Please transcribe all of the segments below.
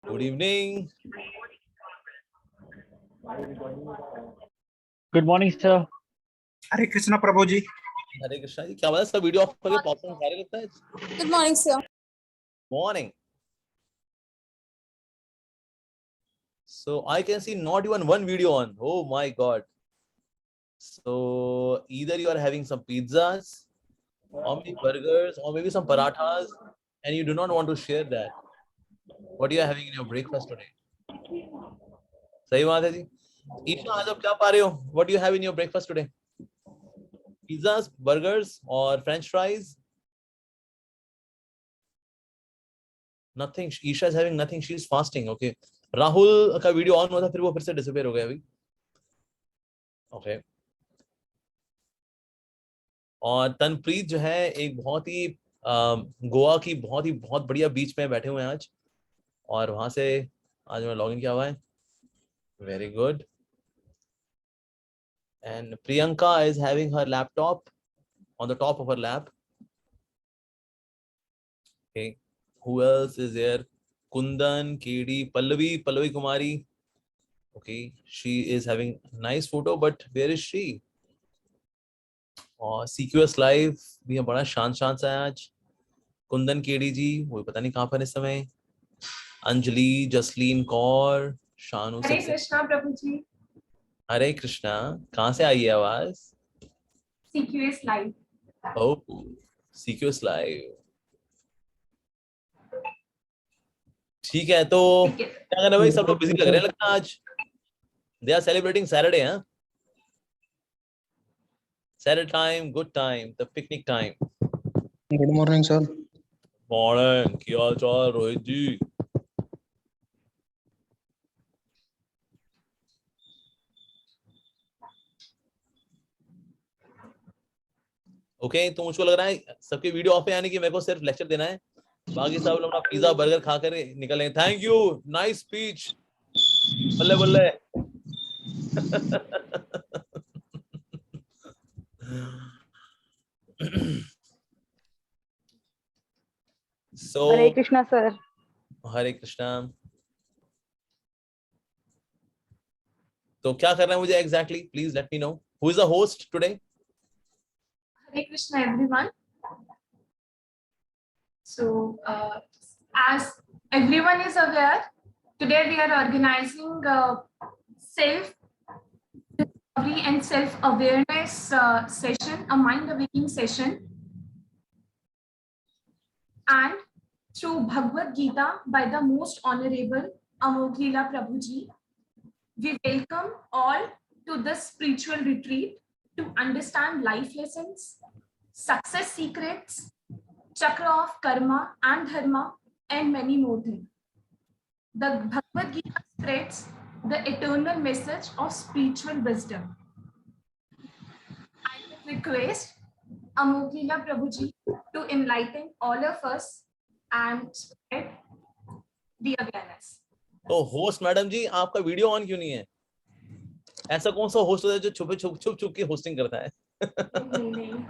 Good evening. Good morning, sir. हरे कृष्णा प्रभु जी. हरे कृष्णा जी. क्या बात है, सब वीडियो ऑफ करके पॉपकॉर्न खा रहे लगता है. Good morning, sir. Morning. So I can see not even one video on. Oh my God. So either you are having some pizzas or maybe burgers or maybe some parathas and you do not want to share that. What you are having in your breakfast today? सही बात है जी. ईशा, आज आप क्या पा रहे हो? What do you have in your breakfast today? Pizzas, burgers or French fries? Nothing. Isha is having nothing. She is fasting. Okay. Rahul का वीडियो ऑन हुआ था, फिर वो फिर से डिसअपीयर हो गया अभी. ओके. और तनप्रीत जो है एक बहुत ही गोवा की बहुत बढ़िया बीच में बैठे हुए हैं आज, और वहां से आज मैं लॉगिन किया हुआ है. Very good. And Priyanka is having her laptop on the top of her lap. Okay. Who else is there? Kundan, KD, Pallavi Kumari. Okay, she is having nice photo, but where is she? और CQS लाइव भी बड़ा शांत सा है आज. Kundan KD जी वो पता नहीं कहाँ पर इस समय. अंजलि, जसलीन कौर, शानू. हरे कृष्णा प्रभु जी. हरे कृष्णा. कहाँ से आई है आवाज? CQS live. Oh, CQS live. ठीक है, तो क्या करना भाई, सब लोग बिजी लग रहे हैं लगता है आज. They are celebrating Saturday, huh? Saturday time, good time, the picnic time. Good morning, sir. Morning. क्या हाल चाल रोहित जी? ओके. तो मुझको लग रहा है सबके वीडियो ऑफ है, यानी कि मेरे को सिर्फ लेक्चर देना है. बाकी सब लोग अपना पिज्जा बर्गर खा कर निकलेंगे. Thank you, nice speech. बल्ले बल्ले. So हरे कृष्णा सर. हरे कृष्णा. तो क्या करना है मुझे exactly? Please let me know. Who is the host today? Hare Krishna, everyone. So, as everyone is aware, today we are organizing self-discovery and self-awareness session, a mind-awakening session. And through Bhagavad Gita by the most honorable Amog Leela Prabhuji, we welcome all to this spiritual retreat to understand life lessons, success secrets, chakra of karma and dharma, and many more things. The Bhagavad Gita spreads the eternal message of spiritual wisdom. I would request Amog Leela Prabhuji to enlighten all of us and spread the awareness. तो host madam जी, आपका video on क्यों नहीं है? ऐसा कौन सा host होता है जो छुप के होस्टिंग करता है? नहीं.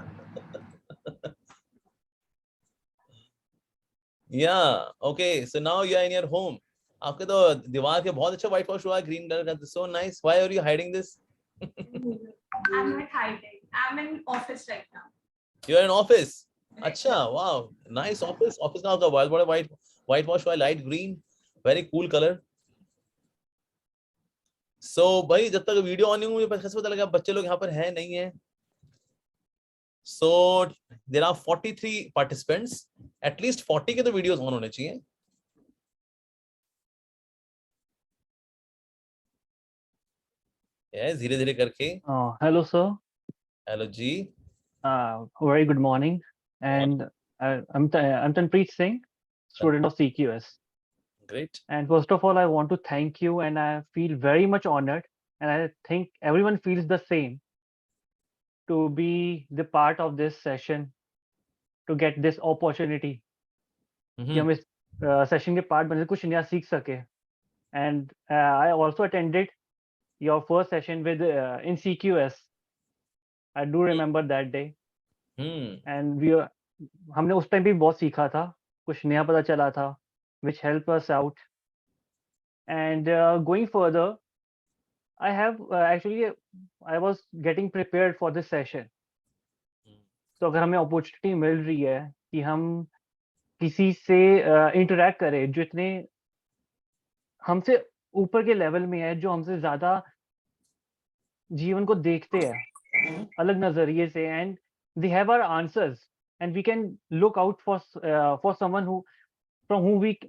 Yeah, okay. So now you are in your home. आपके तो दीवार के बहुत अच्छा व्हाइट वॉश हुआ है ग्रीन कलर का. So nice. Why are you hiding this? I'm not hiding. I'm in office right now. You are in office. अच्छा, wow, nice office. Office का आपका बहुत बड़ा white wash हुआ है, light green, very cool color. So भाई जब तक वीडियो ऑन नहीं हुई मुझे कैसे पता लगा बच्चे लोग यहाँ पर हैं नहीं है? So there are 43 participants. At least 40 के तो वीडियोस ऑन होने चाहिए. Yes, धीरे-धीरे करके. Hello, sir. Hello ji. Very good morning. And I'm Tanpreet Singh, student of CQS. Great. And first of all, I want to thank you, and I feel very much honored, and I think everyone feels the same, to be the part of this session, to get this opportunity. कि हम इस session के part बनने कुछ नया सीख सके. And I also attended your first session with in CQS. I do remember that day. And हमने उस टाइम भी बहुत सीखा था, कुछ नया पता चला था, which helped us out. And going further, I have actually I was getting prepared for this session. तो अगर हमें अपॉर्चुनिटी मिल रही है कि हम किसी से इंटरेक्ट करें जो इतने हमसे ऊपर के लेवल में है, जो हमसे ज़्यादा जीवन को देखते हैं अलग नज़रिए से, and they have our answers and we can look out for someone who from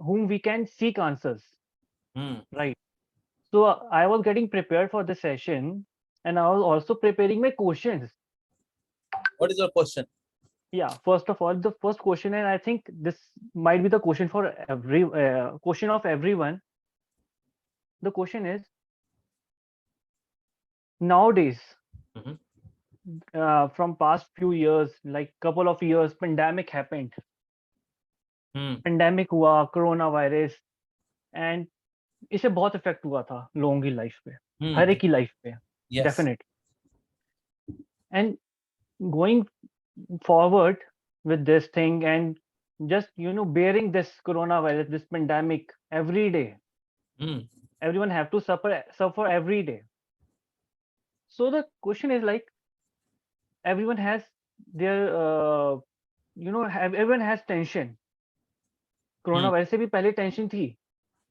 whom we can seek answers, right? So I was getting prepared for the session and I was also preparing my questions. What is your question? Yeah, first of all, the first question, and I think this might be the question for every question of everyone. The question is, nowadays, Mhm. from past few years, like couple of years, pandemic happened. Pandemic हुआ, corona virus, and इससे बहुत effect हुआ था लोगों की life पे, हर एक की लाइफ पे, Yes. Definite. And going forward with this thing and just bearing this coronavirus, this pandemic every day, everyone have to suffer every day. So the question is like, everyone has their everyone has tension. Corona virus से भी पहले tension थी,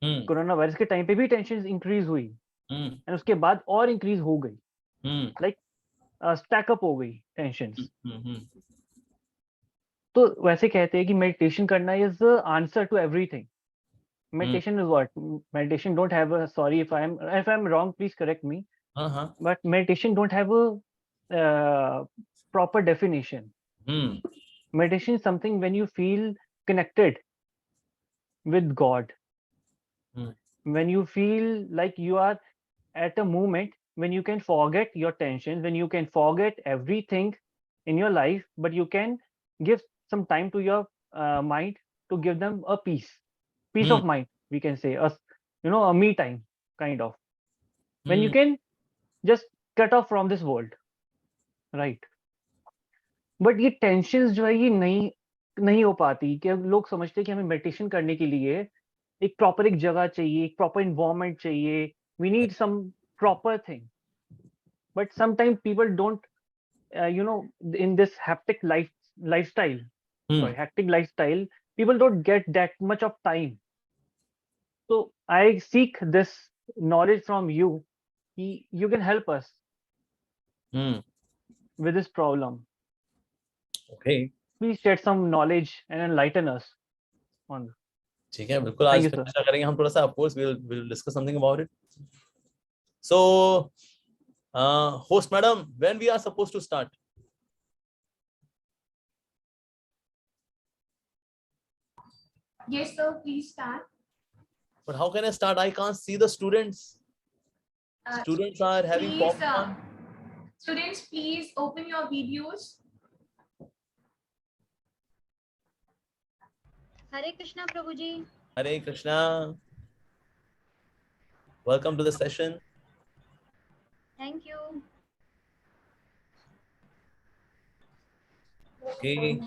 corona virus के time पे भी tension increase हुई, and उसके बाद और इंक्रीज हो गई, लाइक स्टैक अप हो गई टेंशंस. तो वैसे कहते हैं कि मेडिटेशन करना is answer to everything. Meditation is what? Meditation don't have a, sorry if I'm wrong, please correct me. But meditation don't have a proper definition. Meditation is something when you feel connected with God. When you feel like you are at a moment when you can forget your tensions, when you can forget everything in your life, but you can give some time to your mind to give them a peace of mind, we can say, a me time kind of, when you can just cut off from this world, right? But ये tensions जो है ये नहीं हो पाती, कि लोग समझते हैं कि हमें मेडिटेशन करने के लिए एक प्रॉपर एक जगह चाहिए, एक प्रॉपर इन्वायरमेंट चाहिए, we need some proper thing. But sometimes people don't in this hectic lifestyle, hectic lifestyle, people don't get that much of time. So I seek this knowledge from you. You can help us with this problem. Okay. Please shed some knowledge and enlighten us on. ठीक है, बिल्कुल आज चर्चा करेंगे हम थोड़ा सा. Of course, we'll discuss something about it. So, host madam, when we are supposed to start? Yes, sir. Please start. But how can I start? I can't see the students. Students are having popcorn. Students, please open your videos. Hare Krishna, Prabhuji. Hare Krishna. Welcome to the session. Thank you. Okay.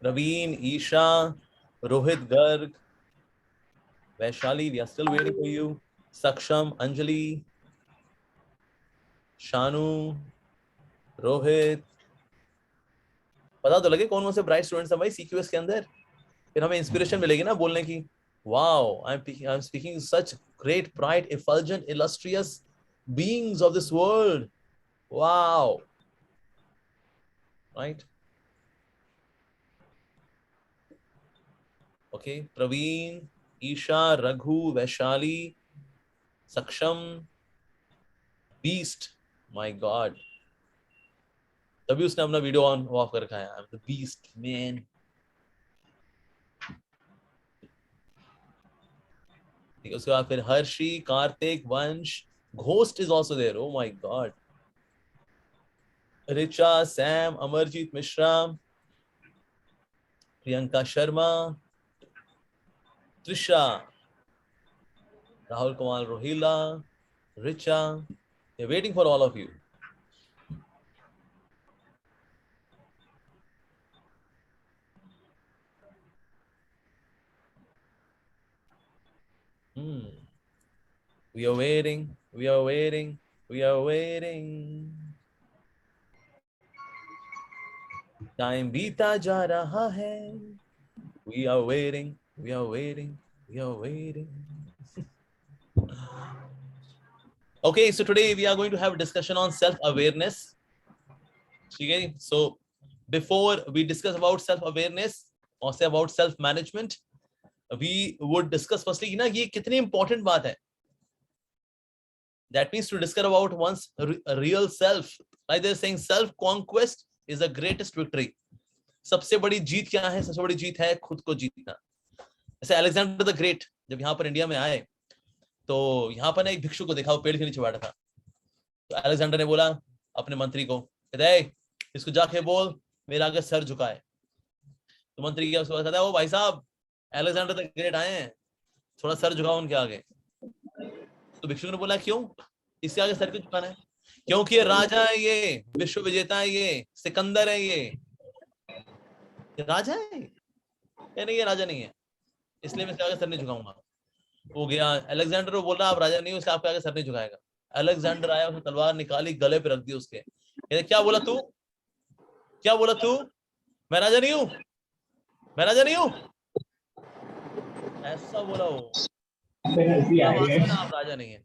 Praveen, Isha, Rohit Garg, Vaishali, we are still waiting for you. Saksham, Anjali, Shanu, Rohit. पता तो लगे कौन से bright students हैं भाई CQS के अंदर, फिर हमें इंस्पिरेशन मिलेगी ना बोलने की. Wow, I'm speaking such great, bright, effulgent, illustrious beings of this world. Wow. Right? Okay, Praveen, Isha, Raghu, Vaishali, Saksham, Beast. My God. तभी उसने अपना वीडियो ऑन ऑफ कर रखा है. I'm the beast, man. ठीक है, उसके बाद फिर हर्षी, कार्तिक, वंश, ghost is also there. Oh my God. Richa, Sam, Amarjeet Mishra, Priyanka Sharma, Trisha, Rahul Kumar Rohila, Richa. They're waiting for all of you. We are waiting, we are waiting, we are waiting. Time बीता जा रहा है. We are waiting, we are waiting, we are waiting. Okay, so today we are going to have a discussion on self-awareness. Okay, so before we discuss about self-awareness or say about self-management, we would discuss firstly कि ना ये कितनी important बात है. That means to discover about one's real self. Like they're saying self-conquest is the greatest victory. सबसे बड़ी जीत क्या है? सबसे बड़ी जीत है खुद को जीतना. ऐसे अलेक्जेंडर द ग्रेट जब यहाँ पर इंडिया में आए तो यहाँ पर ना एक भिक्षु को देखा, वो पेड़ के नीचे बैठा था. तो अलेक्जेंडर ने बोला अपने मंत्री को, इसको जाके बोल मेरे आगे सर झुकाए. तो मंत्री क्या उसको कहता है, ओ भाई साहब अलेक्जेंडर द ग्रेट आए हैं, थोड़ा सर झुकाओ उनके आगे. तो भिक्षु ने बोला क्यों इसके आगे सर क्यों झुकाना है? क्योंकि ये राजा है, ये विश्व विजेता है, ये सिकंदर है, ये राजा है. क्या नहीं, ये राजा नहीं है, इसलिए मैं इसके आगे सर नहीं झुकाऊंगा. वो गया अलेक्जेंडर को बोल रहा आप राजा नहीं हो, इसके आपके आगे सर नहीं झुकाएगा. अलेक्जेंडर आया, उसने तलवार निकाली, गले पे रख दी उसके. क्या बोला तू, क्या बोला तू? मैं राजा नहीं हूं, मैं राजा नहीं हूं, ऐसा बोला वो. आप राजा नहीं है,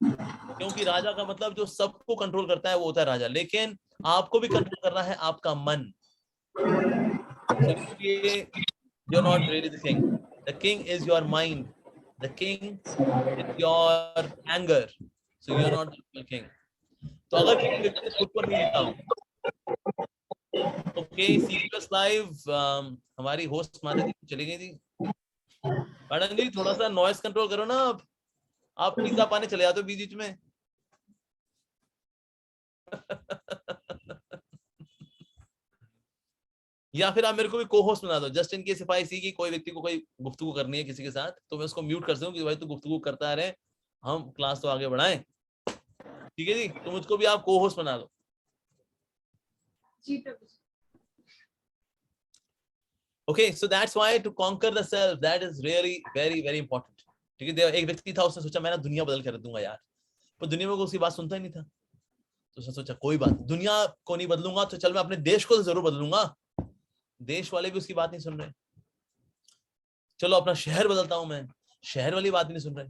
क्योंकि राजा का मतलब जो सबको कंट्रोल करता है वो होता है राजा. लेकिन आपको भी कंट्रोल करना है आपका मन. You're not really the king. The king is your mind. The king is your anger. So you're not the king. तो अगर किसी व्यक्ति खुद को नहीं लेता हूँ. Okay, CPS Live हमारी होस्ट माता जी चली गई थी. मैडम जी थोड़ा सा नॉइस कंट्रोल करो ना. आप पिज्जा पाने चले जाते हो बीच बीच में. या फिर आप मेरे को भी को होस्ट बना दो, just in case if I see कि कोई व्यक्ति को कोई गुफ्तगू करनी है किसी के साथ, तो मैं उसको म्यूट कर दूं कि भाई तू गुफ्तगू करता रहे, हम क्लास तो आगे बढ़ाएं. ठीक है जी, तो मुझको भी आप को होस्ट बना दो. जी प्रभु. Okay, so that's why to conquer the self, that is really very very important. ठीक है, एक व्यक्ति था, उसने सोचा मैं ना दुनिया बदल कर दूंगा यार, पर दुनिया में कोई उसकी बात सुनता ही नहीं था. तो उसने सोचा कोई बात, दुनिया को नहीं बदलूंगा तो चल मैं अपने देश को तो जरूर बदलूंगा. देश वाले भी उसकी बात नहीं सुन रहे. चलो अपना शहर बदलता हूं मैं, शहर वाली बात नहीं सुन रहे.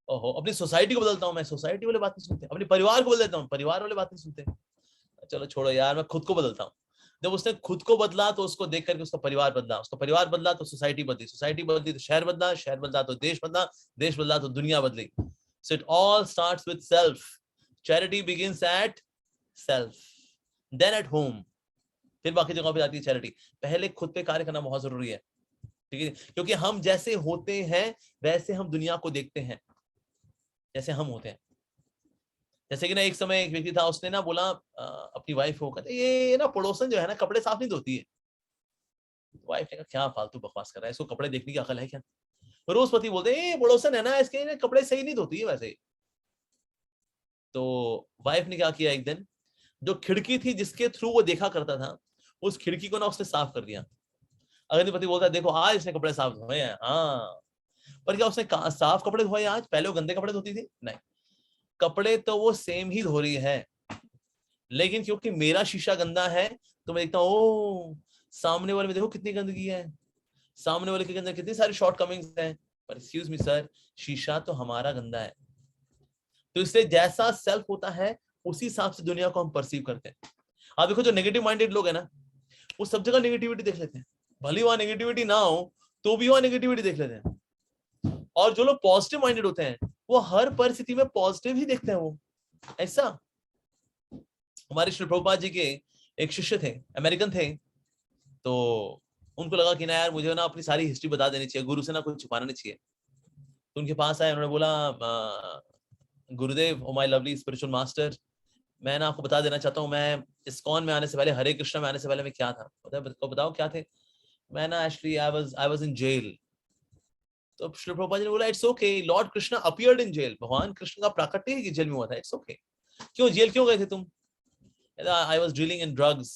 ओहो, अपनी सोसाइटी को बदलता हूं मैं, सोसाइटी वाले बात नहीं सुनते. अपने परिवार को बदल देता हूं, परिवार वाले बात नहीं सुनते. चलो छोड़ो यार, मैं खुद को बदलता हूं. जब उसने खुद को बदला तो उसको देख करके उसका परिवार बदला, उसका परिवार बदला तो सोसाइटी बदली, सोसाइटी बदली तो शहर बदला, शहर बदला तो देश बदला, देश बदला तो दुनिया बदली. So it all starts with self. Charity begins at self, then at home. फिर बाकी जगहों पे जाती है चैरिटी. पहले खुद पे कार्य करना बहुत जरूरी है. ठीक है, क्योंकि हम जैसे होते हैं वैसे हम दुनिया को देखते हैं, जैसे हम होते हैं. जैसे कि ना एक समय एक व्यक्ति था, उसने ना बोला अपनी वाइफ को, कहते ये ना पड़ोसन जो है ना कपड़े साफ नहीं धोती है. वाइफ ने कहा क्या फालतू बकवास कर रहा है, इसको कपड़े देखने की अकल है क्या? रोज पति बोलते ये पड़ोसन है ना, इसके कपड़े सही नहीं धोती है वैसे. तो वाइफ ने क्या किया, एक दिन जो खिड़की थी जिसके थ्रू वो देखा करता था, उस खिड़की को ना उसने साफ कर दिया. अगर पति बोलता है देखो आज इसने कपड़े साफ धोए हैं, हाँ, पर क्या उसने साफ कपड़े धोए आज? पहले वो गंदे कपड़े धोती थी? नहीं, कपड़े तो वो सेम ही धो रही है, लेकिन क्योंकि मेरा शीशा गंदा है तो मैं देखता हूँ ओ सामने वाले में देखो कितनी गंदगी है, सामने वाले के अंदर कितनी सारी शॉर्ट कमिंग्स हैं. पर एक्सक्यूज मी सर, शीशा तो हमारा गंदा है. तो इससे जैसा सेल्फ होता है उसी हिसाब से दुनिया को हम परसीव करते हैं. आप देखो जो नेगेटिव माइंडेड लोग हैं ना, वो सब जगह नेगेटिविटी देख लेते हैं, भले वहां नेगेटिविटी ना हो तो भी वहां नेगेटिविटी देख लेते हैं. और जो लोग पॉजिटिव माइंडेड होते हैं वो हर परिस्थिति में पॉजिटिव ही देखते हैं. वो ऐसा, हमारे श्री प्रभुपाद जी के एक शिष्य थे, अमेरिकन थे, तो उनको लगा कि ना यार मुझे ना अपनी सारी हिस्ट्री बता देनी चाहिए, गुरु से ना कुछ छुपाना नहीं चाहिए. तो उनके पास आए, उन्होंने बोला गुरुदेव, oh my lovely spiritual master, मैं ना आपको बता देना चाहता हूँ, मैं इस्कॉन में आने से पहले, हरे कृष्णा में आने से पहले मैं क्या था. बताओ क्या थे? मैं ना actually I was in jail. तो श्री प्रभुपाद जी ने बोला it's okay, lord Krishna appeared in jail. भगवान कृष्ण का प्राकट्य है कि जेल में हुआ था, इट्स ओके. क्यों जेल क्यों गए थे तुम? I was dealing in drugs.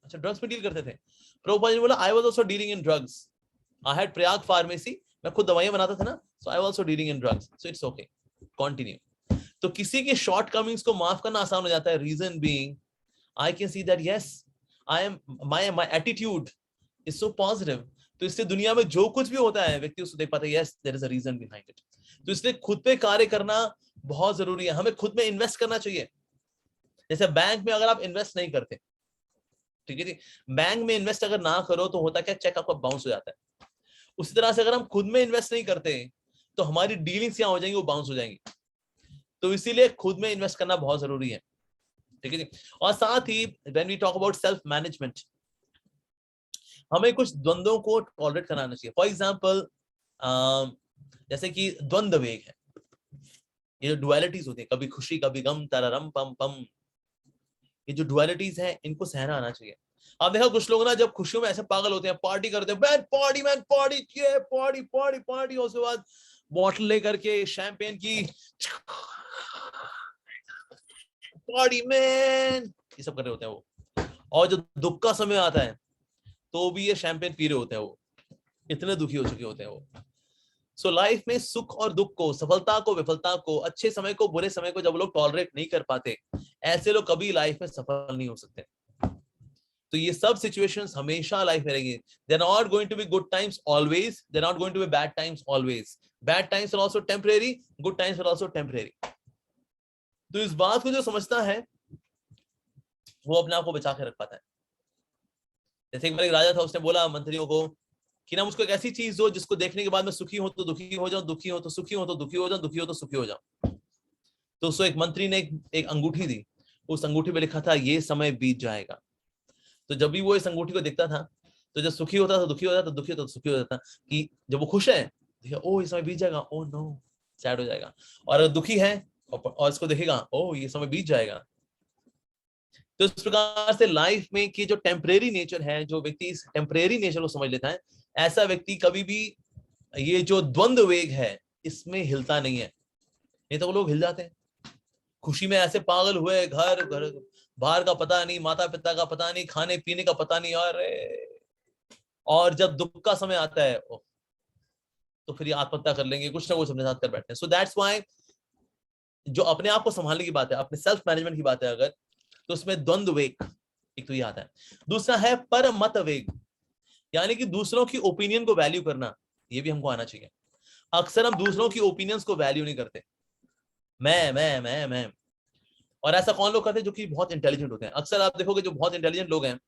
अच्छा, ड्रग्स में डील करते थे. प्रभुपाद जी ने बोला I was also dealing in drugs. I had Prayag pharmacy मैं खुद दवाइयां बनाता था ना, so I was also dealing in drugs, so it's okay, continue. तो किसी के शॉर्ट कमिंग्स को माफ करना आसान हो जाता है. Reason being I can see that yes I am my attitude is so positive. तो इससे दुनिया में जो कुछ भी होता है व्यक्ति उसको देख पाता है, yes there is a reason behind it. तो इसलिए खुद पे कार्य करना बहुत जरूरी है. हमें खुद में इन्वेस्ट करना चाहिए. जैसे बैंक में अगर आप इन्वेस्ट नहीं करते, ठीक है जी, बैंक में इन्वेस्ट अगर ना करो तो होता क्या, चेक आपका बाउंस हो जाता है. उसी तरह से अगर हम खुद में इन्वेस्ट नहीं करते तो हमारी डीलिंग्स क्या हो जाएंगी, वो बाउंस हो जाएंगी. तो इसीलिए खुद में इन्वेस्ट करना बहुत जरूरी है. ठीक है जी. और साथ ही when we talk about self management, हमें कुछ द्वंद्वों को टॉलरेट कराना चाहिए. फॉर एग्जांपल जैसे कि द्वंद्व वेग है, ये जो डुअलिटीज होती है, कभी खुशी कभी गम, तररम पम पम, ये जो डुअलिटीज हैं इनको सहना आना चाहिए. आप देखो कुछ लोग ना जब खुशियों में ऐसे पागल होते हैं, पार्टी करते हैं, मैन पार्टी ये पार्टी पार्टी पार्टी, उसके बाद बॉटल लेकर के शैंपेन की पार्टी मैन, ये सब कर रहे होते हैं वो. और जो दुख का समय आता है तो भी ये शैंपेन पी रहे होते हैं, वो इतने दुखी हो चुके होते हैं वो. सो लाइफ में सुख और दुख को, सफलता को विफलता को, अच्छे समय को बुरे समय को जब लोग टॉलरेट नहीं कर पाते, ऐसे लोग कभी लाइफ में सफल नहीं हो सकते. तो ये सब सिचुएशंस हमेशा लाइफ में रहेंगी. They are not going to be good times always, they are not going to be bad times always. Bad times are also temporary, good times are also temporary. तो इस बात को जो समझता है वो अपने आप को बचा के रख पाता है. जैसे एक बार एक राजा था, उसने बोला मंत्रियों को कि ना मुझको एक ऐसी चीज दो जिसको देखने के बाद मैं सुखी हो तो दुखी हो जाऊं, दुखी हो तो सुखी हो, तो दुखी हो जाऊं, दुखी हो तो सुखी हो जाऊं. तो उसको एक मंत्री ने एक अंगूठी दी. उस अंगूठी पे लिखा था ये समय बीत जाएगा. तो जब भी वो इस अंगूठी को देखता था तो जब सुखी होता था दुखी हो जाता, दुखी होता तो सुखी हो जाता. कि जब वो खुश है देखिए ओ ये समय बीत जाएगा, ओ नो सैड हो जाएगा. और अगर दुखी है और इसको देखेगा ओ ये समय बीत जाएगा. तो इस प्रकार से लाइफ में कि जो टेम्परेरी नेचर है, जो व्यक्ति इस टेम्परेरी नेचर को समझ लेता है, ऐसा व्यक्ति कभी भी ये जो द्वंद्व वेग है इसमें हिलता नहीं है. नहीं तो वो लोग हिल जाते हैं. खुशी में ऐसे पागल हुए, घर घर बाहर का पता नहीं, माता पिता का पता नहीं, खाने पीने का पता नहीं, और जब दुख का समय आता है तो फिर ये आत्महत्या कर लेंगे, कुछ ना कुछ अपने साथ कर बैठते हैं. सो दैट्स व्हाई जो अपने आप को संभालने की बात है, अपने सेल्फ मैनेजमेंट की बात है अगर, तो उसमें द्वंद्व वेग एक तो ये आता है. दूसरा है परमत वेग, यानी कि दूसरों की ओपिनियन को वैल्यू करना. ये भी हमको आना चाहिए. अक्सर हम दूसरों की ओपिनियंस को वैल्यू नहीं करते. मैं और ऐसा कौन लोग करते हैं जो कि बहुत इंटेलिजेंट होते हैं. अक्सर आप देखोगे जो बहुत इंटेलिजेंट लोग हैं,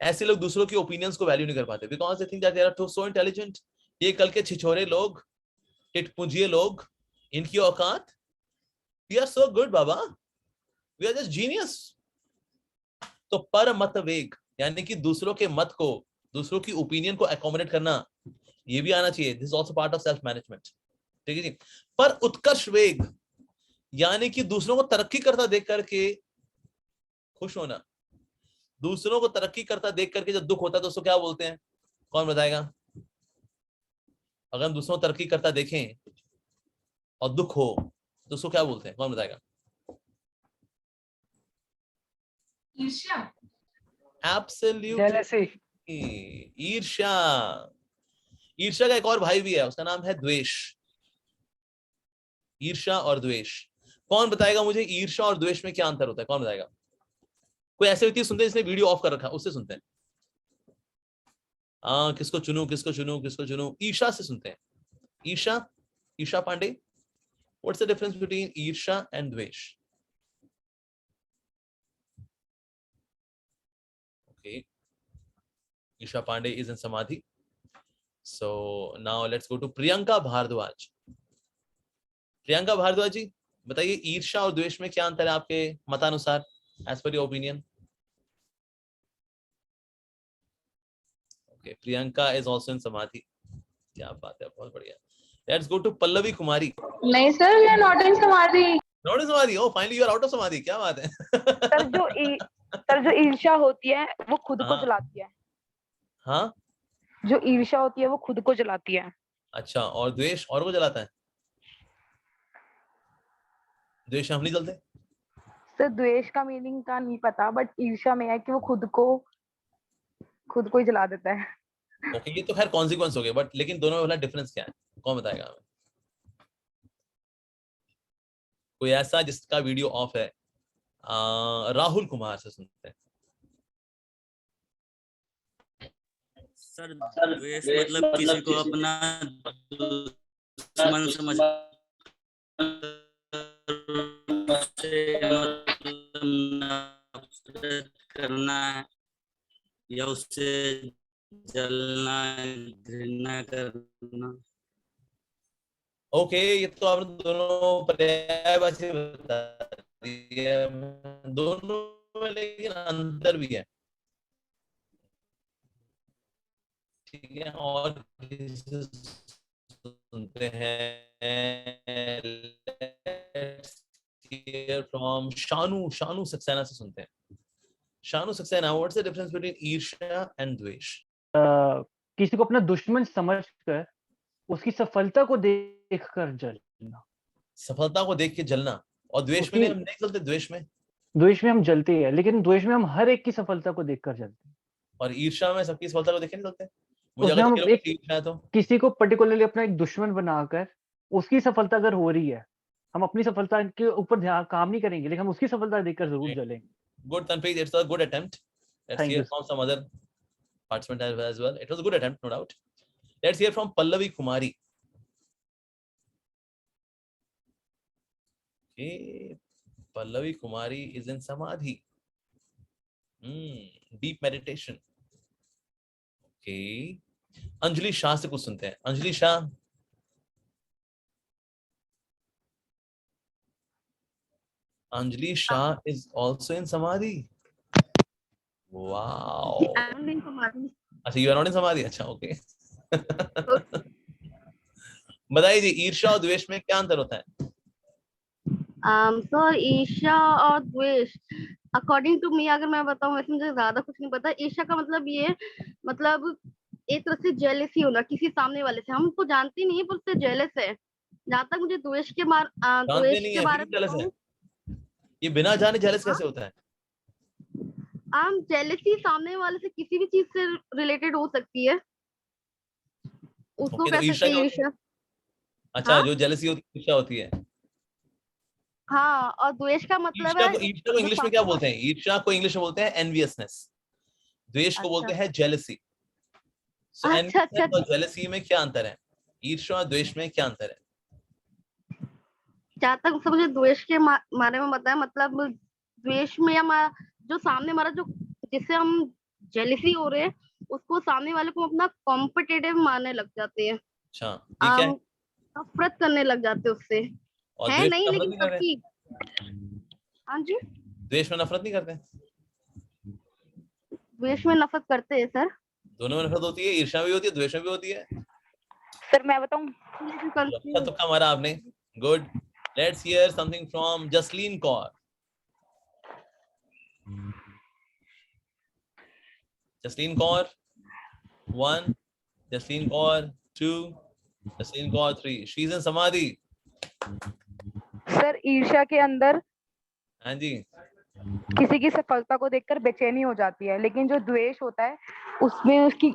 ऐसे लोग दूसरों की ओपिनियंस को वैल्यू नहीं कर पाते, because they think that they are so intelligent. ये कल के छिछोरे लोग, टिटपुंजिए लोग, इनकी औकात, वी आर सो गुड बाबा, वी आर जस्ट जीनियस. तो पर मत वेग यानी कि दूसरों के मत को, दूसरों की ओपिनियन को अकोमोडेट करना, ये भी आना चाहिए. This is also part of self management. ठीक है जी. पर उत्कर्ष वेग यानी कि दूसरों को तरक्की करता देख करके खुश होना. दूसरों को तरक्की करता देख करके जब दुख होता है तो उसको क्या बोलते हैं, कौन बताएगा? अगर हम दूसरों को तरक्की करता देखें और दुख हो तो उसको क्या बोलते हैं, कौन बताएगा? ईर्ष्या. एब्सोल्युटली, ईर्ष्या. ईर्ष्या का एक और भाई भी है, उसका नाम है द्वेष. ईर्ष्या और द्वेष. कौन बताएगा मुझे ईर्ष्या और द्वेष में क्या अंतर होता है, कौन बताएगा? कोई ऐसे व्यक्ति सुनते हैं जिसने वीडियो ऑफ कर रखा, उससे सुनते हैं. किसको चुनूं किसको चुनूं किसको चुनूं? ईर्ष्या से सुनते हैं. ईर्ष्या, ईर्ष्या Pandey, what's the difference between irshya and dvesh? Okay, ईर्ष्या Pandey is in samadhi. So now let's go to Priyanka Bhardwaj. Priyanka Bhardwaj जी बताइए ईर्ष्या और द्वेष में क्या अंतर है आपके मतानुसार, as per your opinion? Okay, Priyanka is also in samadhi. क्या बात है, बहुत बढ़िया. Let's go to Pallavi Kumari. नहीं sir, we are not in samadhi. Not in samadhi. Oh, finally you are out of samadhi. क्या बात है. सर जो ईर्ष्या होती है वो खुद को जलाती है. हाँ, जो ईर्ष्या होती है वो खुद को जलाती है. अच्छा, और द्वेष और को जलाता है? द्वेष हम नहीं जलते. सर द्वेष का मीनिंग का नहीं पता, बट ईर्ष्या में है कि वो खुद को ही जला देता है. ओके, ये तो खैर कॉन्सिक्वेंस हो गए, बट लेकिन दोनों में वाला डिफरेंस क्या है, कौन बताएगा हमें? कोई ऐसा जिसका वीडियो ऑफ है? राहुल कुमार से सुनते हैं। सर द्वेष मतलब किसी को अपना दुश्मन समझ नफरत करना या उससे जलना, घृणा करना। ओके, ये तो आपने दोनों पर्यायवाची बता दी है, दोनों में लेकिन अंतर भी है। ठीक है, और किसी सुनते हैं, let's hear from Shanu Saxena से सुनते हैं। Shanu Saxena, what's the difference between irshya and dvesh? किसी को अपना दुश्मन समझकर उसकी सफलता को देखकर जलना। सफलता को देख के जलना, और द्वेष में उसकी- हम नहीं जलते, द्वेष में द्वेष में हम जलते हैं, लेकिन द्वेष में हम हर एक की सफलता को देखकर जलते हैं। और ईर्ष्या में सबकी सफलता को देख के नहीं जलते। मुझे उसमें अगर हम तेरे एक ऊपर ईर्ष्या है तो किसी को पर्टिकुलरली अपना एक दुश्मन बनाकर उसकी सफलता अगर हो रही है, हम अपनी सफलता के ऊपर ध्यान काम नहीं करेंगे, लेकिन हम उसकी सफलता देखकर जरूर जलेंगे। good, Tanpreet, it's a good attempt. Let's Thank hear you. from some other participant as well. It was a good attempt, no doubt. Let's hear from Pallavi Kumari. Okay, Pallavi Kumari is in samadhi. Deep meditation. Okay, Anjali Shah से कुछ सुनते हैं। Anjali Shah, Anjali Shah is also in samadhi. Wow. I'm in samadhi. अच्छा, you are not in samadhi. अच्छा, okay. बताइए जी, ईर्ष्या और द्वेष में क्या अंतर होता है? So ईर्ष्या और द्वेष, अकॉर्डिंग टू मी, अगर मैं बताऊं, वैसे मुझे ज्यादा कुछ नहीं पता। ईर्ष्या का मतलब ये, मतलब एक तरह से जेलसी होना किसी सामने वाले से, हम उसको जानते नहीं है पर उससे जेलस है। जहाँ तक मुझे द्वेष के जानते नहीं है, बारे फिर में jealous है। बताऊं, ये बिना जाने जेलस कैसे होता है? जेलसी सामने वाले से किसी भी चीज से रिलेटेड हो सकती है, उसको Okay, तो कह ईर्ष्या सकते हैं क्या होती है? ईर्ष्या। अच्छा, हाँ? जो जेलसी होती है, ईर्ष्या होती है। हाँ, और द्वेष का मतलब है ईर्ष्या को जो इंग्लिश में क्या सामने बोलते हैं? ईर्ष्या को इंग्लिश में बोलते हैं एनवियसनेस। द्वेष को बोलते अच्छा हैं जेलसी। सो अच्छा अच्छा एनवियसनेस और जेलसी में क्या अंतर है? ईर्ष्या और द्वेष में क्या अंतर है? जहाँ तक उससे मुझे द्वेष के बारे में बताया, मतलब द्वेष में हम जो सामने हमारा जो जिससे हम जेलिसी हो रहे हैं, उसको सामने वाले को अपना कॉम्पिटिटिव मानने लग जाते हैं, अच्छा, ये क्या है? नफरत करने लग जाते हैं उससे। और है द्वेष नहीं, में नफरत लेकिन नहीं कर रहे? सबकी। हाँ जी, द्वेष में नफरत नहीं करते? द्वेष में नफरत करते हैं सर। दोनों में नफरत होती है, ईर्ष्या भी होती है, द्वेष में भी होती है। सर मैं बताऊं, अच्छा तुक्का मारा आपने, good. Let's hear something from Jasleen Kaur. Jasleen Kaur 1, Jasleen Kaur 2, Jasleen Kaur 3। She is in समाधि। सर ईर्ष्या के अंदर हाँ जी, किसी की सफलता को देखकर बेचैनी हो जाती है, लेकिन जो द्वेष होता है उसमें उसकी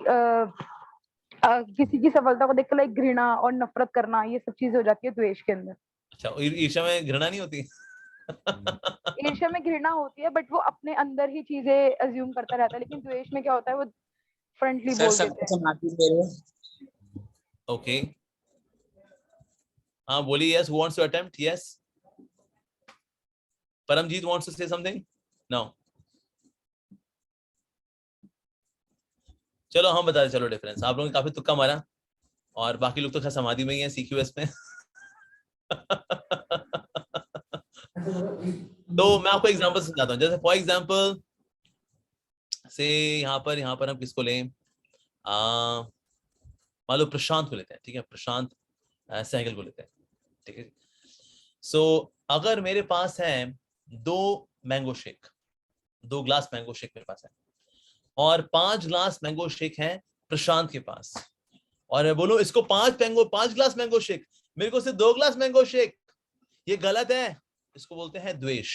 किसी की सफलता को देखकर एक घृणा और नफरत करना, ये सब चीजें हो जाती है द्वेष के अंदर। अच्छा, ईर्ष्या में घृणा नहीं होती? ईर्ष्या में घृणा होती है, बट वो अपने अंदर ही चीजें अज्यूम करता रहता है, लेकिन द्वेष में क्या होता है, वो फ्रंटली बोल देते हैं। ओके, हाँ बोलिए। Yes, who wants to attempt? Yes, Paramjeet wants to say something? No, चलो हम बता दें। चलो डिफरेंस, आप लोगों ने काफी तुक्का मारा और बाकी लोग तो खैर समाधि में ही है, सीक्यूएस में। तो मैं आपको एग्जांपल समझाता हूँ। जैसे फॉर एग्जांपल से यहाँ पर हम किसको लें? मान लो प्रशांत को लेते हैं, ठीक है? प्रशांत सहगल को लेते हैं, ठीक है? सो अगर मेरे पास है 2 mango shake, 2 glass mango shake मेरे पास है, और 5 ग्लास मैंगो शेक है प्रशांत के पास, और मैं बोलूं इसको 5 ग्लास मैंगो शेक, मेरे को सिर्फ 2 ग्लास मैंगो शेक, ये गलत है। इसको बोलते हैं द्वेष,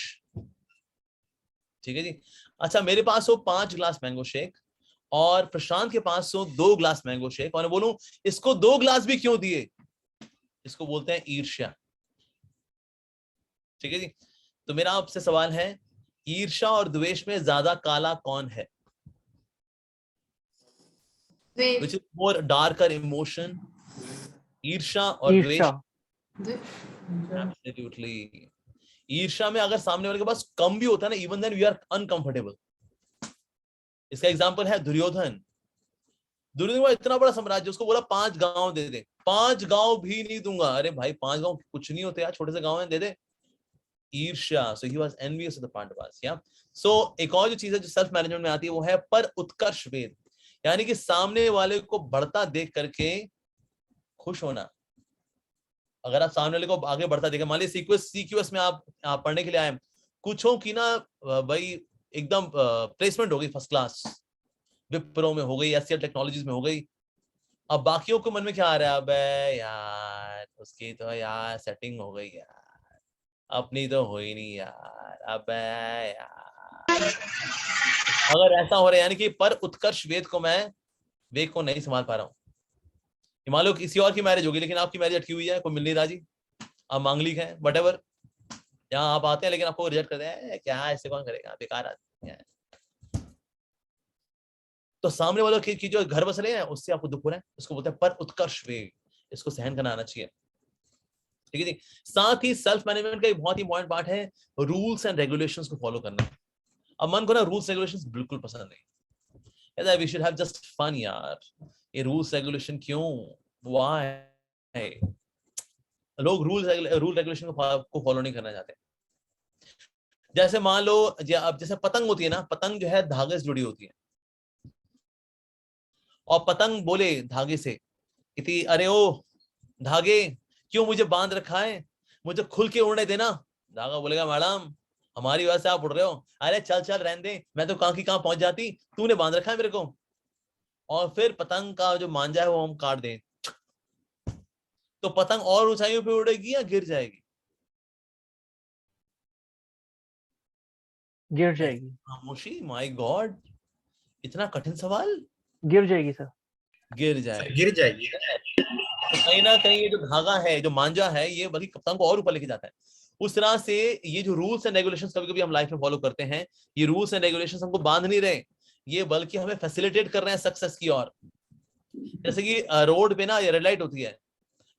ठीक है जी? अच्छा, मेरे पास हो 5 ग्लास मैंगो शेक और प्रशांत के पास 2 ग्लास मैंगो शेक, और मैं बोलूं इसको 2 ग्लास भी क्यों दिए, इसको बोलते हैं ईर्ष्या। ठीक है जी। तो मेरा आपसे सवाल है, ईर्ष्या और द्वेष में ज्यादा काला कौन है? Which is more darker emotion, ईर्ष्या और द्वेष? ईर्ष्या। Absolutely. ईर्ष्या में अगर सामने वाले के पास कम भी होता है ना, even then we are uncomfortable. इसका एग्जांपल है दुर्योधन। दुर्योधन का इतना बड़ा साम्राज्य, उसको बोला 5 गांव दे दे, 5 गांव भी नहीं दूंगा। अरे भाई 5 गांव कुछ नहीं होते यार, छोटे से गांव है, दे दे। ईर्ष्या। So he was envious of the Pandavas. या सो एक और जो चीज है जो सेल्फ मैनेजमेंट में आती है वो है पर उत्कर्ष वेद, यानी कि सामने वाले को बढ़ता देख करके खुश होना। अगर आप सामने वाले को आगे बढ़ता देखें, मान लीजिए सीक्यूएस में आप पढ़ने के लिए आए, कुछों की ना भाई एकदम प्लेसमेंट हो गई फर्स्ट क्लास, विप्रो में हो गई, एचसीएल टेक्नोलॉजीज में हो गई। अब बाकियों के मन में क्या आ रहा है, अब यार उसकी तो यार सेटिंग हो गई यार, अपनी तो हो ही नहीं यार, अब यार। अगर ऐसा हो रहा है, यानी कि पर उत्कर्ष वेद को नहीं संभाल पा रहा हूँ। मान लो किसी और की मैरिज होगी, लेकिन आपकी मैरिज अटकी हुई है, कोई मिल नहीं रहा जी, आप मांगलिक हैं, व्हाटएवर, यहाँ आप आते हैं लेकिन आपको रिजेक्ट करते हैं, क्या ऐसे कौन करेगा, बेकार आदमी है। तो सामने वालों की जो घर बस रहे हैं उससे आपको दुख हो रहा है, उसको बोलते हैं पर उत्कर्ष वेग, इसको सहन करना आना चाहिए। ठीक है जी। साथ ही सेल्फ मैनेजमेंट का एक बहुत ही इंपॉर्टेंट पार्ट है रूल्स एंड रेगुलेशंस को फॉलो करना। अब मन को ना रूल्स रेगुलेशंस बिल्कुल पसंद नहीं, यार we should have just fun यार, ये रूल्स रेगुलेशन क्यों, व्हाई? लोग रूल रेगुलेशन को फॉलो नहीं करना चाहते। जैसे मान लो अब जैसे पतंग होती है ना, पतंग जो है धागे से जुड़ी होती है, और पतंग बोले धागे से कि अरे ओ धागे क्यों मुझे बांध रखा है, मुझे खुल के उड़ने देना। धागा बोलेगा मैडम हमारी वजह से आप उड़ रहे हो, अरे चल चल रहने दे, मैं तो कहां की कहां पहुंच जाती, तूने बांध रखा है मेरे को। और फिर पतंग का जो मांझा है वो हम काट दें, तो पतंग और ऊंचाइयों पे उड़ेगी या गिर जाएगी? गिर जाएगी। खामोशी, माय गॉड, इतना कठिन सवाल। गिर जाएगी सर। गिर जाएगी। गिर जाएगी। तो कहीं ना कहीं ये जो धागा है, जो मांझा है, ये बल्कि पतंग को और ऊपर लेके जाता है। उस तरह से ये जो रूल्स एंड रेगुलेशंस कभी कभी हम लाइफ में फॉलो करते हैं, ये रूल्स एंड रेगुलेशंस हमको बांध नहीं रहे, ये बल्कि हमें फैसिलिटेट कर रहे हैं सक्सेस की ओर। जैसे कि रोड पे ना ये रेड लाइट होती है,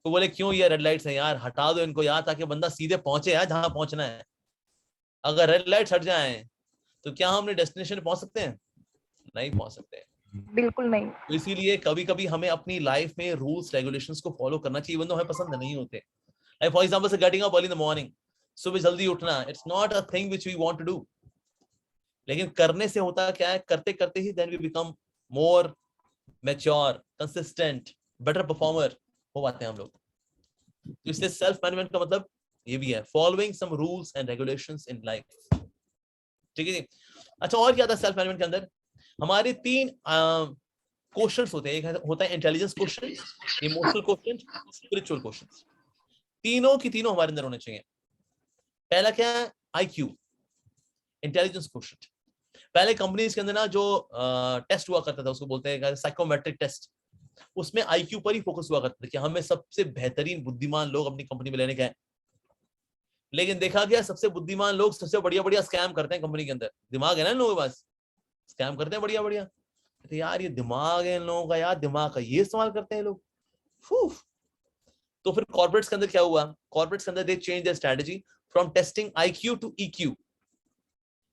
तो बोले क्यों ये रेड लाइट्स है यार, हटा दो इनको यार, ताकि बंदा सीधे पहुंचे यार जहां पहुंचना है। अगर रेड लाइट्स हट जाए तो क्या हम अपने डेस्टिनेशन पहुंच सकते हैं? नहीं पहुंच सकते। बिल्कुल नहीं। तो इसीलिए कभी कभी हमें अपनी लाइफ में रूल्स रेगुलेशंस को फॉलो करना चाहिए, इवन दो हमें पसंद नहीं होते। Like for example say getting up early in the morning, सुबह जल्दी उठना, it's not a thing which we want to do, लेकिन करने से होता क्या है, करते करते ही then we become more mature, consistent, better performer हो पाते हैं हम लोग। तो इसलिए सेल्फ मैनेजमेंट का मतलब ये भी है following some rules and regulations in life. ठीक है जी। अच्छा, और क्या था सेल्फ मैनेजमेंट के अंदर? हमारे 3 क्वेश्चंस होते हैं। एक होता है intelligence question, emotional question, spiritual question. तीनों की तीनों हमारे अंदर होने चाहिए। पहला क्या है? IQ, intelligence question. पहले कंपनीज के अंदर ना जो टेस्ट हुआ करता था उसको बोलते हैं साइकोमेट्रिक टेस्ट, उसमें आईक्यू पर ही फोकस हुआ करता था कि हमें सबसे बेहतरीन बुद्धिमान लोग अपनी कंपनी में लेने का है। लेकिन देखा गया सबसे बुद्धिमान लोग सबसे बढ़िया बढ़िया स्कैम करते हैं कंपनी के अंदर। दिमाग है ना इन लोगों के पास, स्कैम करते हैं बढ़िया बढ़िया। तो यार ये दिमाग है इन लोगों का, यार दिमाग का ये इस्तेमाल करते हैं लोग। तो फिर कॉर्पोरेट्स के अंदर क्या हुआ? कॉर्पोरेट्स के अंदर they change their strategy from testing IQ to EQ,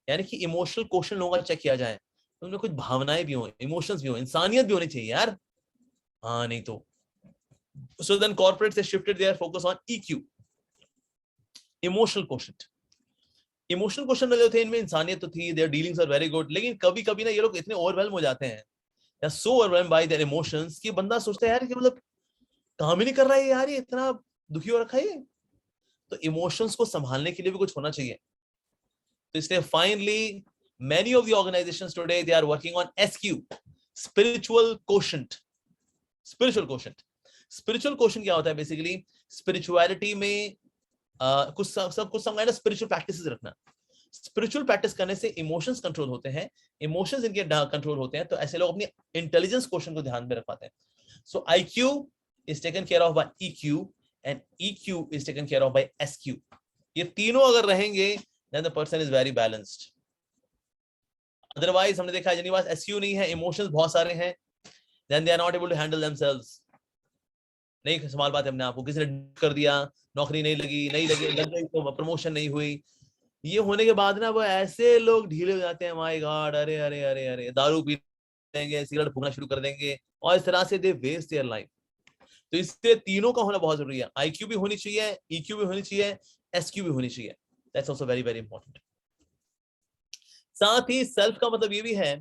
यानी कि इमोशनल क्वेश्चन लोगों का चेक किया जाए, तो उनमें कुछ भावनाएं भी हो, इमोशंस भी हो, इंसानियत भी होनी चाहिए यार। हाँ नहीं तो so then corporates have shifted their focus on EQ, emotional question. Emotional question जो थे इनमें इंसानियत तो थी, their dealings are very good, लेकिन कभी कभी ना ये लोग इतने ओवरवेल्म हो जाते हैं या सो ओवरवेल्म बाय देयर इमोशंस कि बंदा सोचता है यार कि मतलब काम ही नहीं कर रहा है यार, ये इतना दुखी हो रखा है ये। तो इमोशंस को संभालने के लिए भी कुछ होना चाहिए। तो इसलिए finally many of the organizations today they are working on SQ, spiritual quotient। spiritual quotient क्या होता है? बेसिकली स्पिरिचुअलिटी में कुछ सब स्पिरिचुअल प्रैक्टिसेस रखना। स्पिरिचुअल प्रैक्टिस करने से इमोशंस कंट्रोल होते हैं, इमोशंस इनके कंट्रोल होते हैं, तो ऐसे लोग अपनी इंटेलिजेंस क्वेश्चन को ध्यान में रख पाते हैं. सो IQ is taken care of by EQ and EQ is taken care of by SQ. ये तीनों अगर रहेंगे then the person is very balanced. Otherwise हमने देखा है जिनके पास SQ नहीं है, इमोशंस बहुत सारे हैं, then they are not able to handle themselves. नहीं संभाल पाते अपने आप को, किसी ने कर दिया, नौकरी नहीं लगी, लग गई तो प्रमोशन नहीं हुई, ये होने के बाद ना वो ऐसे लोग ढीले हो जाते हैं, माय गॉड, अरे अरे अरे अरे, दारू पी लेंगे, सिगरेट फूकना शुरू कर देंगे, और इस तरह से दे वेस्ट देयर लाइफ. तो इससे तीनों का होना बहुत जरूरी है. IQ भी होनी चाहिए, EQ भी होनी चाहिए, SQ भी होनी चाहिए. That's also very very important. साथ ही सेल्फ का मतलब ये भी है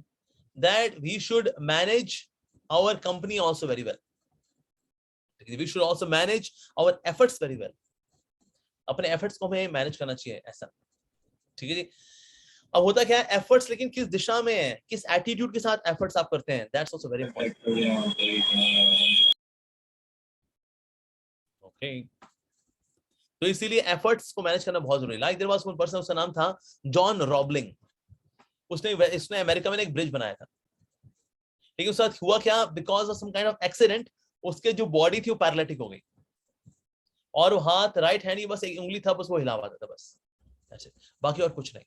that we should manage our company also very well. We should also manage our efforts very well. अपने एफर्ट्स को हमें मैनेज करना चाहिए ऐसा. ठीक है जी. अब होता क्या है, एफर्ट्स लेकिन किस दिशा में है, किस एटीट्यूड के साथ एफर्ट्स आप करते हैं, that's also very important. Okay, तो इसीलिए एफर्ट्स को मैनेज करना बहुत जरूरी है. Like there was one person, उसका नाम था जॉन रॉबलिंग. उसने अमेरिका में एक ब्रिज बनाया था, लेकिन उसके साथ हुआ क्या, because of some kind of accident उसके जो बॉडी थी वो पैरालिटिक हो गई, और वो हाथ, राइट हैंड, बस एक उंगली था, बस वो हिला पाता था बस, बाकी और कुछ नहीं.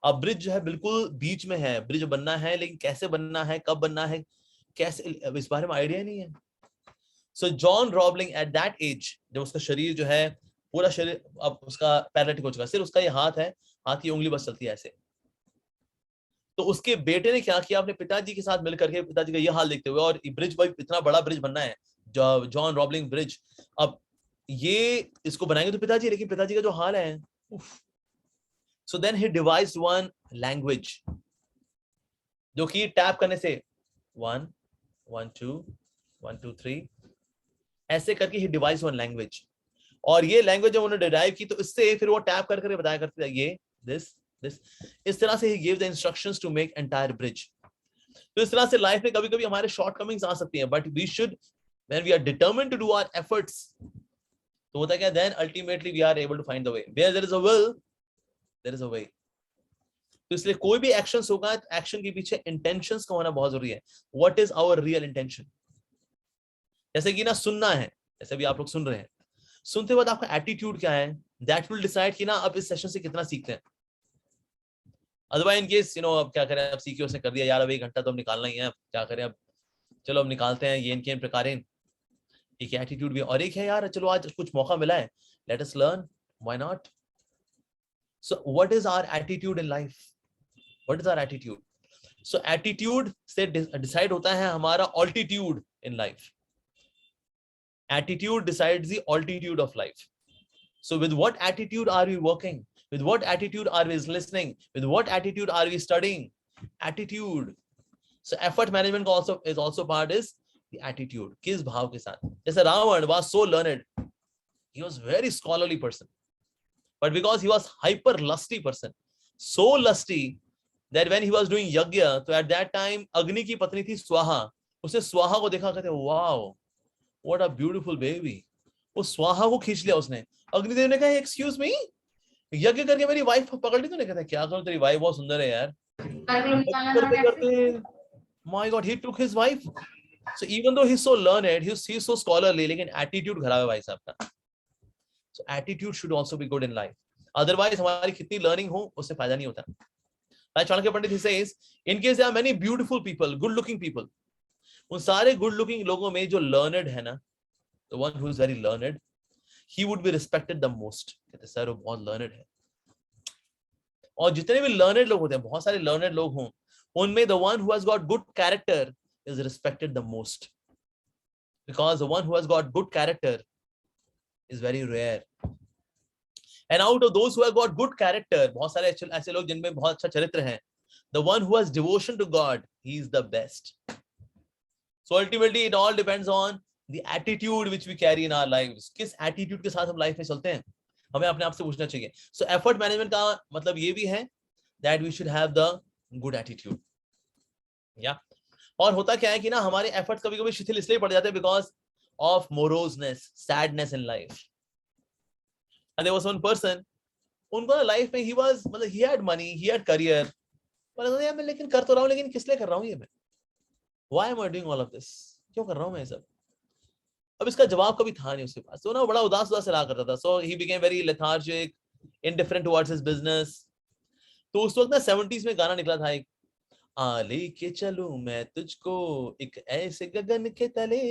अब ब्रिज जो है बिल्कुल बीच में है, ब्रिज बनना है, लेकिन कैसे बनना है, कब बनना है, कैसे, इस बारे में आइडिया नहीं है. So John Roebling at that age, जब उसका शरीर जो है, पूरा शरीर अब उसका पैरालिटिक हो चुका, सिर्फ उसका ये हाथ है, हाथ की उंगली बस चलती है ऐसे. तो उसके बेटे ने क्या किया, अपने पिताजी के साथ मिलकर के, पिताजी का ये हाल देखते हुए, और ब्रिज भाई इतना बड़ा ब्रिज बनना है, जॉन रॉबलिंग ब्रिज, अब ये इसको बनाएंगे तो पिताजी, लेकिन पिताजी का जो हाल है, so then he devised one language, जो कि टैप करने से 1 1 2 1 2 3 ऐसे करके ही डिवाइस वन लैंग्वेज. और ये लैंग्वेज जब उन्होंने डिराइव की, तो इससे फिर वो टैप कर करके बताया करते थे, ये दिस, इस तरह से ही give the instructions to make entire bridge. तो इस तरह से लाइफ में कभी कभी हमारे शॉर्टकमिंग्स आ सकती हैं, but we should, when we are determined to do our efforts, तो होता क्या, then ultimately we are able to find the way. Where there is a will there is a way. तो इसलिए कोई भी एक्शन होगा, एक्शन के पीछे इंटेंशंस का होना बहुत जरूरी है. What is our real intention. जैसे कि ना सुनना है, जैसे भी आप लोग सुन रहे हैं, सुनते वक्त आपका एटीट्यूड क्या है, दैट विल डिसाइड कि ना आप इस सेशन से कितना सीखते हैं. अदरवाइज इन केस अब क्या करें, अब सीखे उसने कर दिया, यार अब 1 घंटा तो अब निकालना ही है, अब क्या करें, अब चलो अब निकालते हैं, ये इनके प्रकार. एक एटीट्यूड भी, और एक है यार चलो आज कुछ मौका मिला है, let us learn, why not. So what is our attitude in life, what is our attitude. So attitude से डिसाइड होता है हमारा altitude in life. Attitude decides the altitude of life. So with what attitude are we working? With what attitude are we listening? With what attitude are we studying? Attitude. So effort management is also part is the attitude. किस भाव के साथ. जैसे Ravan was so learned. He was very scholarly person. But because he was hyper lusty person, so lusty that when he was doing yagya, so at that time Agni की पत्नी थी स्वाहा. उसने स्वाहा को देखा, कहते wow. What a beautiful baby. वो स्वाहा को खींच लिया उसने. अग्निदेव ने कहा, एक्सक्यूज मी, यज्ञ करके मेरी वाइफ पकड़ ली तूने. कहता क्या करूं, तेरी वाइफ बहुत सुंदर है यार. My God, he took his wife. So even though he's so learned, he's so scholarly, लेकिन एटीट्यूड खराब है भाई साहब का. So attitude should also be good in life. Otherwise हमारी कितनी लर्निंग हो, उससे फायदा नहीं होता. Like Chanakya Pandit, he says, in case there are many beautiful people, good looking people, उन सारे गुड लुकिंग लोगों में जो लर्नड है ना, the one who is very learned, he would be respected the most. कहते सर वो बहुत लर्नड है. और जितने भी लर्नड लोग होते हैं, बहुत सारे लर्नड लोग हों, उनमें the one who has got good character is respected the most, because the one who has got good character is very rare. And out of those who have got good character, बहुत सारे ऐसे लोग जिनमें बहुत अच्छा चरित्र है, the one who has devotion to God, he is the best. So ultimately it all depends on the attitude which we carry in our lives. किस attitude के साथ हम लाइफ में चलते हैं, हमें अपने आप से पूछना चाहिए. So effort management का मतलब ये भी है that we should have the good attitude. Yeah. और होता क्या है कि ना हमारे efforts कभी-कभी शिथिल इसलिए पड़ जाते हैं because of moroseness, sadness in life. And there was one person उनको लाइफ में ही वाज मतलब he had money, he had career, पर यार मैं लेकिन कर तो रहा हूँ, लेकिन किस लिए कर रहा हूँ ये मैं? Why am I doing all of this? क्यों कर रहा हूँ मैं ये सब? अब इसका जवाब कभी था नहीं उसके पास, तो ना बड़ा उदास उदास रहा करता था. So he became very lethargic, indifferent towards his business. तो उस वक्त ना 70s में गाना निकला था एक, आ लेके चलूं मैं तुझको एक ऐसे गगन के तले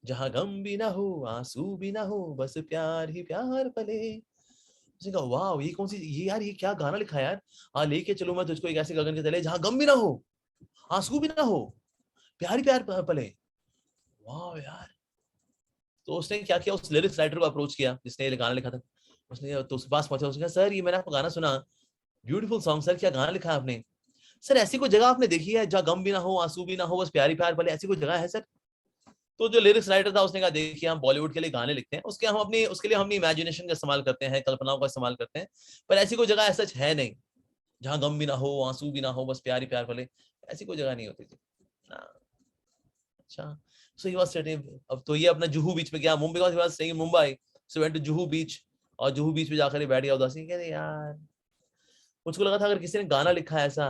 जहां गम भी ना हो आंसू भी ना हो बस प्यार ही प्यार पले. उसने कहा वाह ये कौन सी, ये यार ये क्या गाना लिखा है यार, आ लेके चलूं मैं तुझको एक ऐसे गगन के तले जहां गम भी ना हो आंसू भी ना हो प्यार ही प्यार पले. वाह यार. तो उसने क्या किया, उस लिरिक्स राइटर को अप्रोच किया जिसने ये गाना लिखा था. उसने तो उसके पास पहुंचा, उसने कहा सर ये मैंने आपका गाना सुना, ब्यूटीफुल सॉन्ग सर, क्या गाना लिखा है आपने? सर ऐसी कोई जगह आपने देखी है जहाँ गम भी ना हो आंसू भी ना हो बस प्यार ही प्यार पले, ऐसी कोई जगह है सर? तो जो लिरिक्स राइटर था उसने कहा देखिए हम बॉलीवुड के लिए गाने लिखते हैं, उसके लिए हम अपनी इमेजिनेशन का इस्तेमाल करते हैं, कल्पनाओं का इस्तेमाल करते हैं, पर ऐसी कोई जगह ऐसा है नहीं जहाँ गम भी ना हो आंसू भी ना हो बस प्यार ही प्यार पले, ऐसी कोई जगह नहीं होती थी. अच्छा. सो ही वाज स्टेइंग, अब तो ये अपना जुहू बीच पे गया, मुंबई का, he was staying in Mumbai, so went to Juhu beach, और जुहू बीच पे जाकर बैठ गया उदासी. कह रहे यार मुझको लगा था अगर किसी ने गाना लिखा है ऐसा,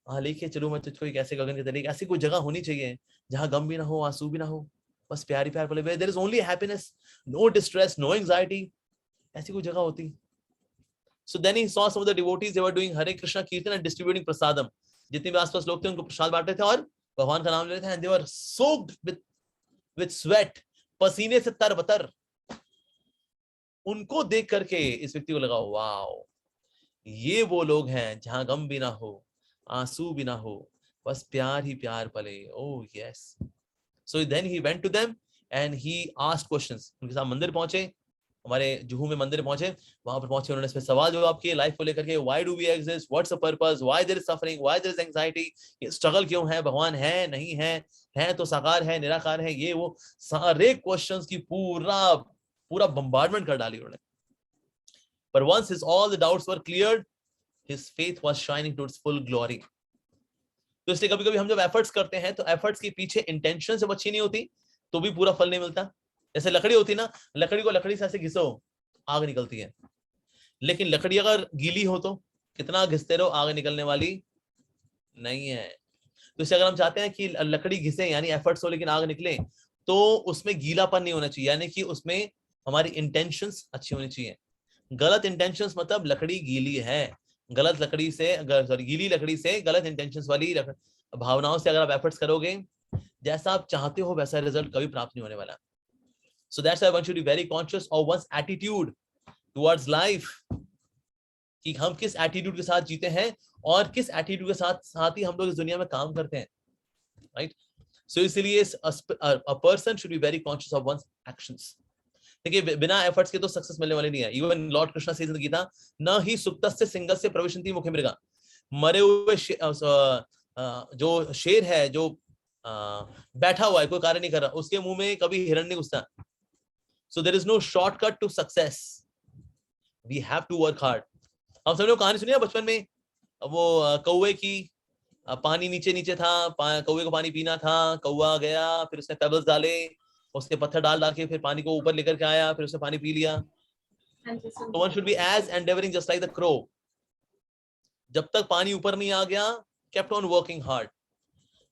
हाँ लिखे चलो मैं तुझको एक ऐसे गगन के तले, ऐसी कोई जगह होनी चाहिए जहाँ गम भी ना हो आंसू भी ना हो बस प्यार ही प्यार पले, where there is only happiness, no distress, no anxiety, ऐसी कोई जगह होती. So then he saw some of the devotees, they were doing Hare Krishna Kirtan and distributing prasadam. जितने भी आसपास लोग थे उनको प्रसाद बांट रहे थे और भगवान का नाम ले रहे थे, and they were soaked with sweat, पसीने से तरबतर. उनको देख करके इस व्यक्ति को लगा वाओ ये वो लोग हैं जहां गम भी ना हो आंसू भी ना हो बस प्यार ही प्यार पले. Oh yes. So then he went to them and he asked questions. उनके साथ मंदिर पहुंचे, हमारे जुहू में मंदिर पहुंचे, वहां पर पहुंचे, उन्होंने इस पे सवाल जवाब किए लाइफ को लेकर के, why do we exist, what's the purpose, why there is suffering, why there is anxiety, ये स्ट्रगल क्यों है, भगवान है नहीं है तो साकार है निराकार है, ये वो सारे क्वेश्चंस की पूरा बम्बार्डमेंट कर डाली उन्होंने. But once all the doubts were cleared, his faith was shining to its full glory. तो इसलिए कभी-कभी हम जब एफर्ट्स करते हैं तो एफर्ट्स के पीछे इंटेंशन जब अच्छी नहीं होती तो भी पूरा फल नहीं मिलता. जैसे लकड़ी होती ना, लकड़ी को लकड़ी से ऐसे घिसो आग निकलती है, लेकिन लकड़ी अगर गीली हो तो कितना घिसते रहो आग निकलने वाली नहीं है. तो इससे अगर हम चाहते हैं कि लकड़ी घिसे यानी एफर्ट्स हो लेकिन आग निकले, तो उसमें गीलापन नहीं होना चाहिए, यानी कि उसमें हमारी इंटेंशंस अच्छी होनी चाहिए. गलत इंटेंशंस मतलब लकड़ी गीली है, गलत लकड़ी से गीली लकड़ी से गलत इंटेंशंस वाली भावनाओं से अगर आप एफर्ट्स करोगे, जैसा आप चाहते हो वैसा रिजल्ट कभी प्राप्त नहीं होने वाला. So that's why one should be very conscious of one's attitude towards life, कि हम किस एटीट्यूड के साथ जीते हैं और किस एटीट्यूड के साथ ही हम लोग इस दुनिया में काम करते हैं. राइट. सो इसलिए a person should be very conscious of one's actions. देखिए बिना एफर्ट्स के तो सक्सेस मिलने वाली नहीं है. Even lord Krishna says in the Gita, न ही सुक्तस्य सिंहस्य प्रविशन्ति मुखे मृगा. मरे हुए जो शेर है, जो बैठा हुआ है कोई कार्य नहीं कर रहा, उसके मुंह में कभी हिरण नहीं घुसता. So there is no shortcut to success, we have to work hard. हम सब लोग कहानी सुनी है बचपन में, वो कौवे की, पानी नीचे नीचे था, कौवे को पानी पीना था, कौवा गया, फिर उसने पेबल्स डाले, उसके पत्थर डाल के फिर पानी को ऊपर लेकर के आया, फिर उसने पानी पी लिया. So one should be as endeavoring just like the crow. जब तक पानी ऊपर नहीं आ गया, kept on working hard.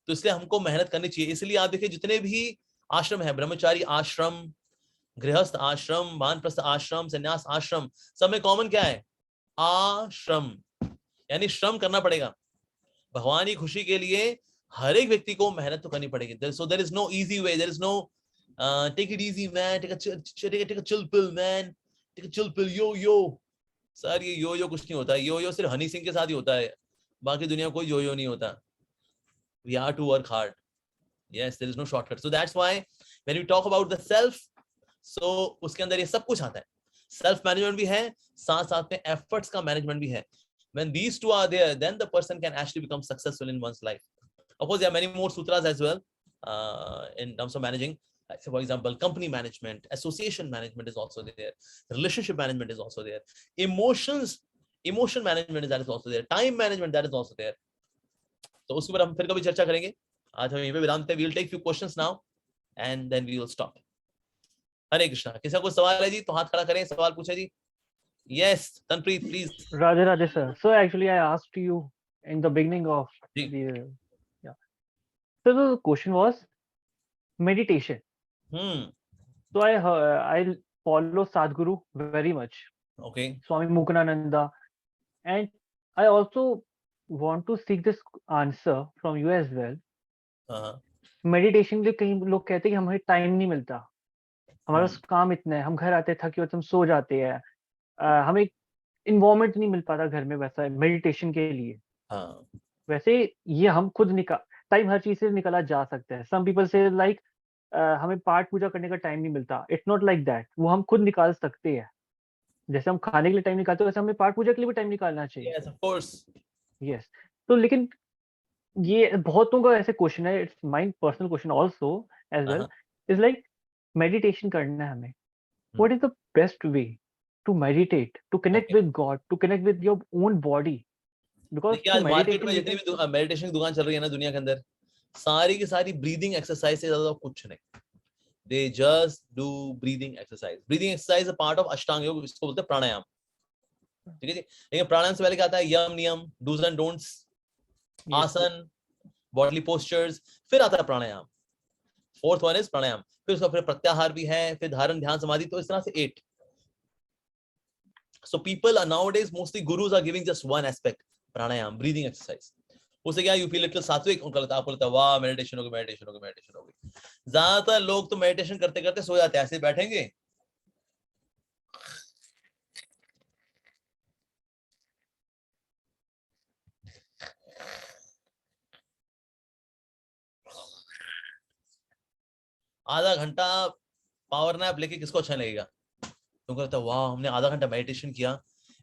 तो इसलिए हमको मेहनत करनी चाहिए. इसलिए आप देखिए जितने भी आश्रम है, ब्रह्मचारी आश्रम, गृहस्थ आश्रम, वानप्रस्थ आश्रम, संन्यास आश्रम, सब में कॉमन क्या है? आश्रम, यानी श्रम करना पड़ेगा. भगवान की खुशी के लिए हर एक व्यक्ति को मेहनत तो करनी पड़ेगी. So there is no easy way, there is no take it easy man, take a chill pill man, take a chill pill, yo. Sir ये यो कुछ नहीं होता है. यो सिर्फ हनी सिंह के साथ ही होता है, बाकी दुनिया कोई यो नहीं होता. We have to work hard. Yes, there is no shortcut. So that's why when we talk about the self, so उसके अंदर ये सब कुछ आता है. सेल्फ मैनेजमेंट भी है, साथ साथ में एफर्ट्स का मैनेजमेंट भी है. When these two are there, then the person can actually become successful in one's life. Of course, there are many more sutras as well in terms of managing. So for example, company management, association management is also there. Relationship management is also there. Emotion management that is also there. Time management that is also there. तो उसके ऊपर हम फिर कभी चर्चा करेंगे. आज हम यहीं पे विराम देते हैं. We will take few questions now and then we will stop. हरे कृष्णा. किसी का कोई सवाल है जी तो हाथ खड़ा करें, सवाल पूछे जी. Yes, Tanpreet, please. Radhe Radhe, sir. So actually, I asked you in the beginning of Ji. the yeah. So the question was meditation. So I follow Sadhguru very much, Okay. Swami Mukanananda, and I also want to seek this answer from you as well. Meditation के लिए कई लोग कहते हैं कि हमें time नहीं मिलता, हमारा काम इतना है, हम घर आते थके होते हम सो जाते हैं, हमें इन्वायरमेंट नहीं मिल पाता घर में वैसा मेडिटेशन के लिए। वैसे ये हम खुद टाइम हर चीज से निकाला जा सकता है। सम पीपल से लाइक हमें पाठ पूजा करने का टाइम नहीं मिलता, इट्स नॉट लाइक दैट, वो हम खुद निकाल सकते हैं। जैसे हम खाने के लिए टाइम निकालते हैं वैसे हमें पाठ पूजा के लिए भी टाइम निकालना चाहिए। Yes, of course. यस तो लेकिन ये बहुतों का ऐसे क्वेश्चन है, it's my personal question also as well, is like meditation करना है हमें, what is the best way to meditate, to connect with god, to connect with your own body? Because देखिए आज मार्केट में जितनी भी मेडिटेशन की दुकान चल रही है ना दुनिया के अंदर, सारी की सारी ब्रीदिंग एक्सरसाइज से ज्यादा कुछ नहीं। They just do breathing exercise. Breathing exercise is a part of अष्टांग योग, इसको बोलते हैं प्राणायाम। ठीक है जी। लेकिन प्राणायाम से पहले क्या आता है? यम नियम, डूज एंड डोंट्स, आसन, बॉडी पोस्चर्स, फिर आता है प्राणायाम। फोर्थ वन इज प्राणायाम, फिर उसका फिर प्रत्याहार भी है, फिर धारण, ध्यान, समाधि, तो इस तरह से 8। So people are nowadays mostly gurus are giving just one aspect, pranayama, breathing exercise. उससे क्या यू फील लिटिल सात्विक, उनका लगता है, आपको लगता है वाह मेडिटेशन हो गई, मेडिटेशन हो गई, मेडिटेशन हो गई। ज्यादातर लोग तो मेडिटेशन करते करते सो जाते हैं, ऐसे बैठेंगे आधा घंटा पावर नैप लेके, किसको अच्छा लगेगा? तुमको लगता है वाह हमने आधा घंटा मेडिटेशन किया,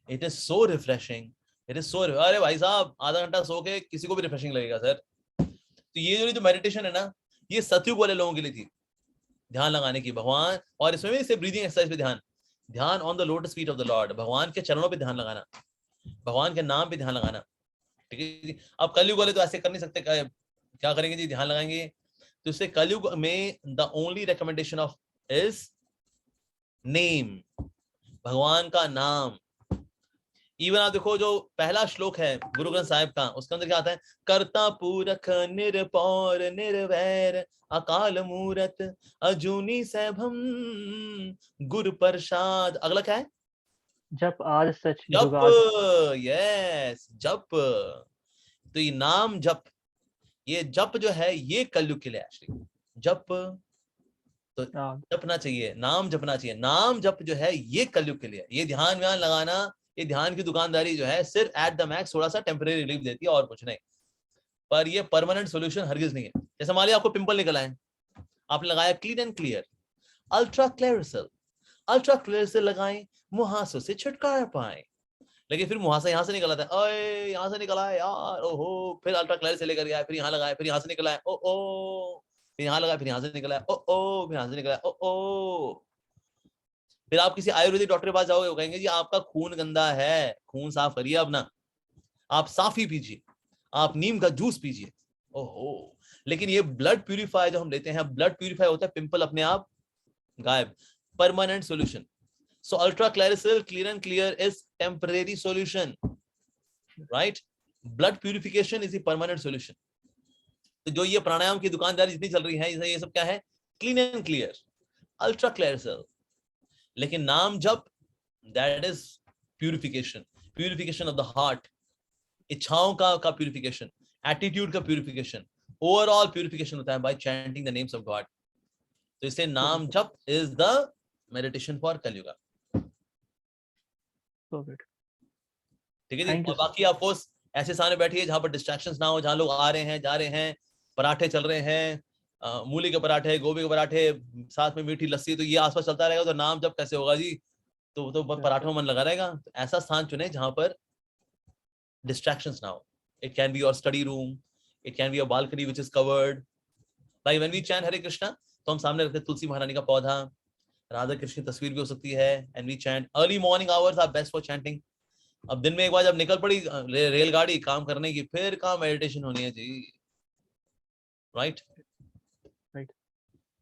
it is so refreshing, it is so, अरे भाई साहब आधा घंटा सो के किसी को भी रिफ्रेशिंग लगेगा सर। तो ये जो मेडिटेशन है ना, ये सतयुग वाले लोगों के लिए थी, ध्यान लगाने की भगवान, और इसमें भी ब्रीदिंग एक्सरसाइज पे ध्यान on the lotus feet of the Lord, भगवान के चरणों पे ध्यान लगाना, भगवान के नाम पे ध्यान लगाना। ठीक है जी। अब कलयुग वाले तो ऐसे कर नहीं सकते, क्या करेंगे जी, ध्यान लगाएंगे। तो इससे कलयुग में the only recommendation of is name, भगवान का नाम। इवन आप देखो जो पहला श्लोक है गुरु ग्रंथ साहिब का, उसके अंदर क्या आता है? कर्ता पूरख निरपौर निर्वैर अकाल मूरत अजूनी सैभम गुरु प्रसाद। अगला क्या है? जप आद सच जप। जुगाद। यस, जप। तो ये नाम जप, ये जप जो है ये कलयुग के लिए एक्चुअली जप, तो जपना चाहिए, नाम जपना चाहिए। नाम जप जो है ये कलयुग के लिए, ये ध्यान व्यान लगाना, ये ध्यान की दुकानदारी जो है सिर्फ एट द मैक्स थोड़ा सा टेम्परेरी रिलीफ देती है और कुछ नहीं, पर ये परमानेंट सॉल्यूशन हरगिज नहीं है। जैसे मान लिया आपको पिंपल निकला है, आपने लगाया clean and clear, ultra Clearasil, ultra Clearasil लगाएं, मुहासों से छुटकारा पाएं। लेकिन फिर मुहासा यहाँ से निकला था, ओए यहाँ से निकला है यार, ओहो, फिर अल्ट्रा क्लेरिसल लेकर गया, फिर यहाँ लगाया, फिर यहाँ से निकला है, ओ ओ, फिर यहाँ लगाया, फिर यहाँ से निकला है, ओ ओ, फिर यहाँ से निकला है, ओ ओ। फिर आप किसी आयुर्वेदिक डॉक्टर के पास जाओगे, वो कहेंगे जी आपका खून गंदा है, खून साफ करिए अपना, आप साफी पीजिए, आप नीम का जूस पीजिए। ओहो, लेकिन ये ब्लड प्यूरिफायर जो हम लेते हैं, ब्लड प्यूरिफायर होता है, पिंपल अपने आप गायब, permanent solution. So ultra Clearasil clean and clear is temporary solution, right? Blood purification is the permanent solution. तो जो ये प्राणायाम की दुकानदारी जितनी चल रही है, ये सब क्या है? Clean and clear, ultra Clearasil. लेकिन नाम जप, that is purification, purification of the heart, इच्छाओं का प्यूरिफिकेशन, एटीट्यूड का प्यूरिफिकेशन, ओवरऑल प्यूरिफिकेशन होता है by chanting the names of God. तो इसे नाम जप is the meditation for Kaliyuga. ठीक है जी। और बाकी आप कोर्स ऐसे सामने बैठिए जहां पर डिस्ट्रैक्शंस ना हो, जहां लोग आ रहे हैं जा रहे हैं, पराठे चल रहे हैं, मूली के पराठे, गोभी के पराठे, साथ में मीठी लस्सी, तो ये आसपास चलता रहेगा, तो नाम जब कैसे होगा जी? तो पराठों में मन लगा रहेगा। तो ऐसा स्थान चुने जहां पर distractions now. It can be your study room, it can be a balcony which is covered. Like when we chant Hare Krishna, तो हम सामने रखते हैं तुलसी महारानी का पौधा, राधा कृष्ण की तस्वीर भी हो सकती है, and we chant. Early morning hours are best for chanting. अब दिन में एक बार जब निकल पड़ी रेलगाड़ी काम करने की, फिर कहाँ मेडिटेशन होनी है जी, राइट? राइट।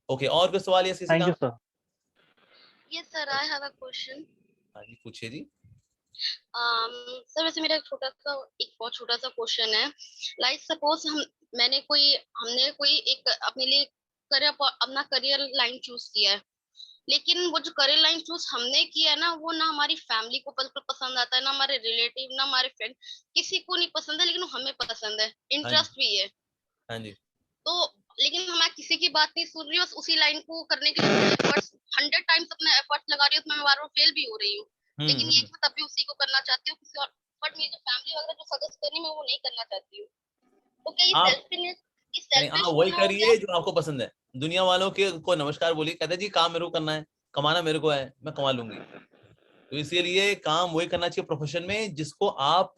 ओके, और कुछ सवाल है किसी का? Thank you sir. Yes, sir. I have a question. हाँ जी, पूछिए जी। सर वैसे मेरा एक बहुत छोटा सा क्वेश्चन है। लाइक सपोज हमने कोई एक अपने लिए अपना करियर लाइन चूज किया है, लेकिन वो जो करियर लाइन चूज हमने किया है ना, वो ना हमारी फैमिली को बिल्कुल पसंद आता है, ना हमारे रिलेटिव, ना हमारे फ्रेंड, किसी को नहीं पसंद है, लेकिन वो हमें पसंद है, इंटरेस्ट भी है। हाँ जी, तो लेकिन मैं किसी की बात नहीं सुन रही हूँ, बस उसी लाइन को करने के लिए एफर्ट्स 100 टाइम्स अपने एफर्ट्स लगा रही हूँ, तो मैं बार बार फेल भी हो रही हूँ। लेकिन ये कि मैं तब भी उसी को करना चाहती हूँ, किसी और, बट मेरी जो फैमिली वगैरह जो सजेस्ट करनी मैं वो नहीं करना चाहती हूँ। तो क्या ये आप नहीं, सेल्फिश आप वही होना हो गया? करिए जो आपको पसंद है। दुनिया वालों के को नमस्कार बोलिए, कहते हैं जी काम मेरे को करना है, कमाना मेरे को है, मैं कमा लूंगी। तो इसीलिए काम वही करना चाहिए प्रोफेशन में जिसको आप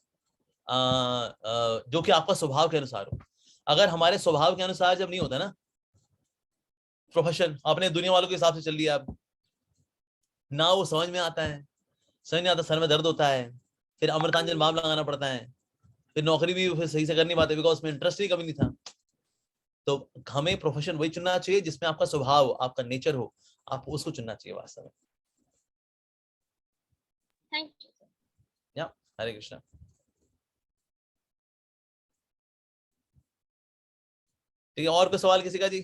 जो कि आपका स्वभाव के अनुसार हो। अगर हमारे स्वभाव के अनुसार जब नहीं होता ना प्रोफेशन, आपने दुनिया वालों के हिसाब से चल लिया, आप ना वो समझ में आता है, समझ नहीं आता, सर में दर्द होता है, फिर अमृतांजन बाम लगाना पड़ता है, फिर नौकरी भी फिर सही से कर नहीं पाते बिकॉज उसमें इंटरेस्ट ही कभी नहीं था। तो हमें प्रोफेशन वही चुनना चाहिए जिसमें आपका स्वभाव, आपका नेचर हो, आपको उसको चुनना चाहिए वास्तव में। Thank you. या हरे कृष्णा। ठीक है, और कोई सवाल किसी का जी?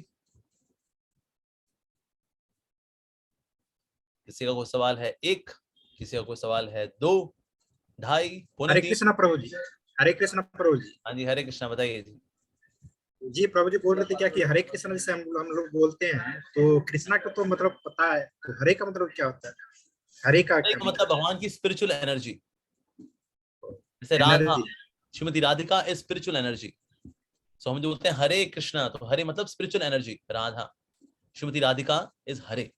किसी का कोई सवाल है? एक, किसी का कोई सवाल है? 2, 2.5, पौने हरे 3? कृष्णा प्रभु जी। हरे कृष्णा प्रभु जी। हाँ जी, हरे कृष्णा, बताइए जी। जी प्रभु जी बोल रहे थे क्या कि हरे कृष्णा जैसे हम लोग बोलते हैं, तो कृष्णा का तो मतलब पता है, तो हरे का मतलब क्या होता है? हरे का हरे क्या का मतलब भगवान की स्पिरिचुअल एनर्जी। जैसे Radha, energy? Shrimati Radhika is spiritual energy. So हम जो बोलते हैं हरे कृष्णा, तो हरे मतलब spiritual energy, Radha. Shrimati Radhika is Hare.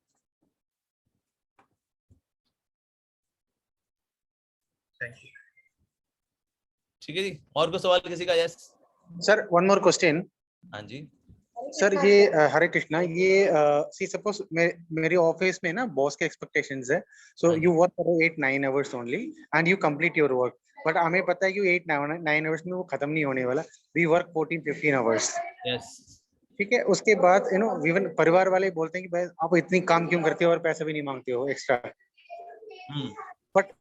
Thank you ठीक है जी, और कोई सवाल किसी का? Yes sir. One more question. हाँ जी। सर ये हरे कृष्णा, ये सी सपोज मेरे ऑफिस में ना बॉस के एक्सपेक्टेशंस है, so you work for 8-9 hours only and you complete your work, but हमें पता है कि 8-9 आवर्स में वो खत्म नहीं होने वाला, वी वर्क 14-15 आवर्स। यस। ठीक है, उसके बाद इवन परिवार वाले बोलते हैं कि भाई आप इतनी काम क्यों करते हो और पैसा भी नहीं मांगते हो एक्स्ट्रा। बट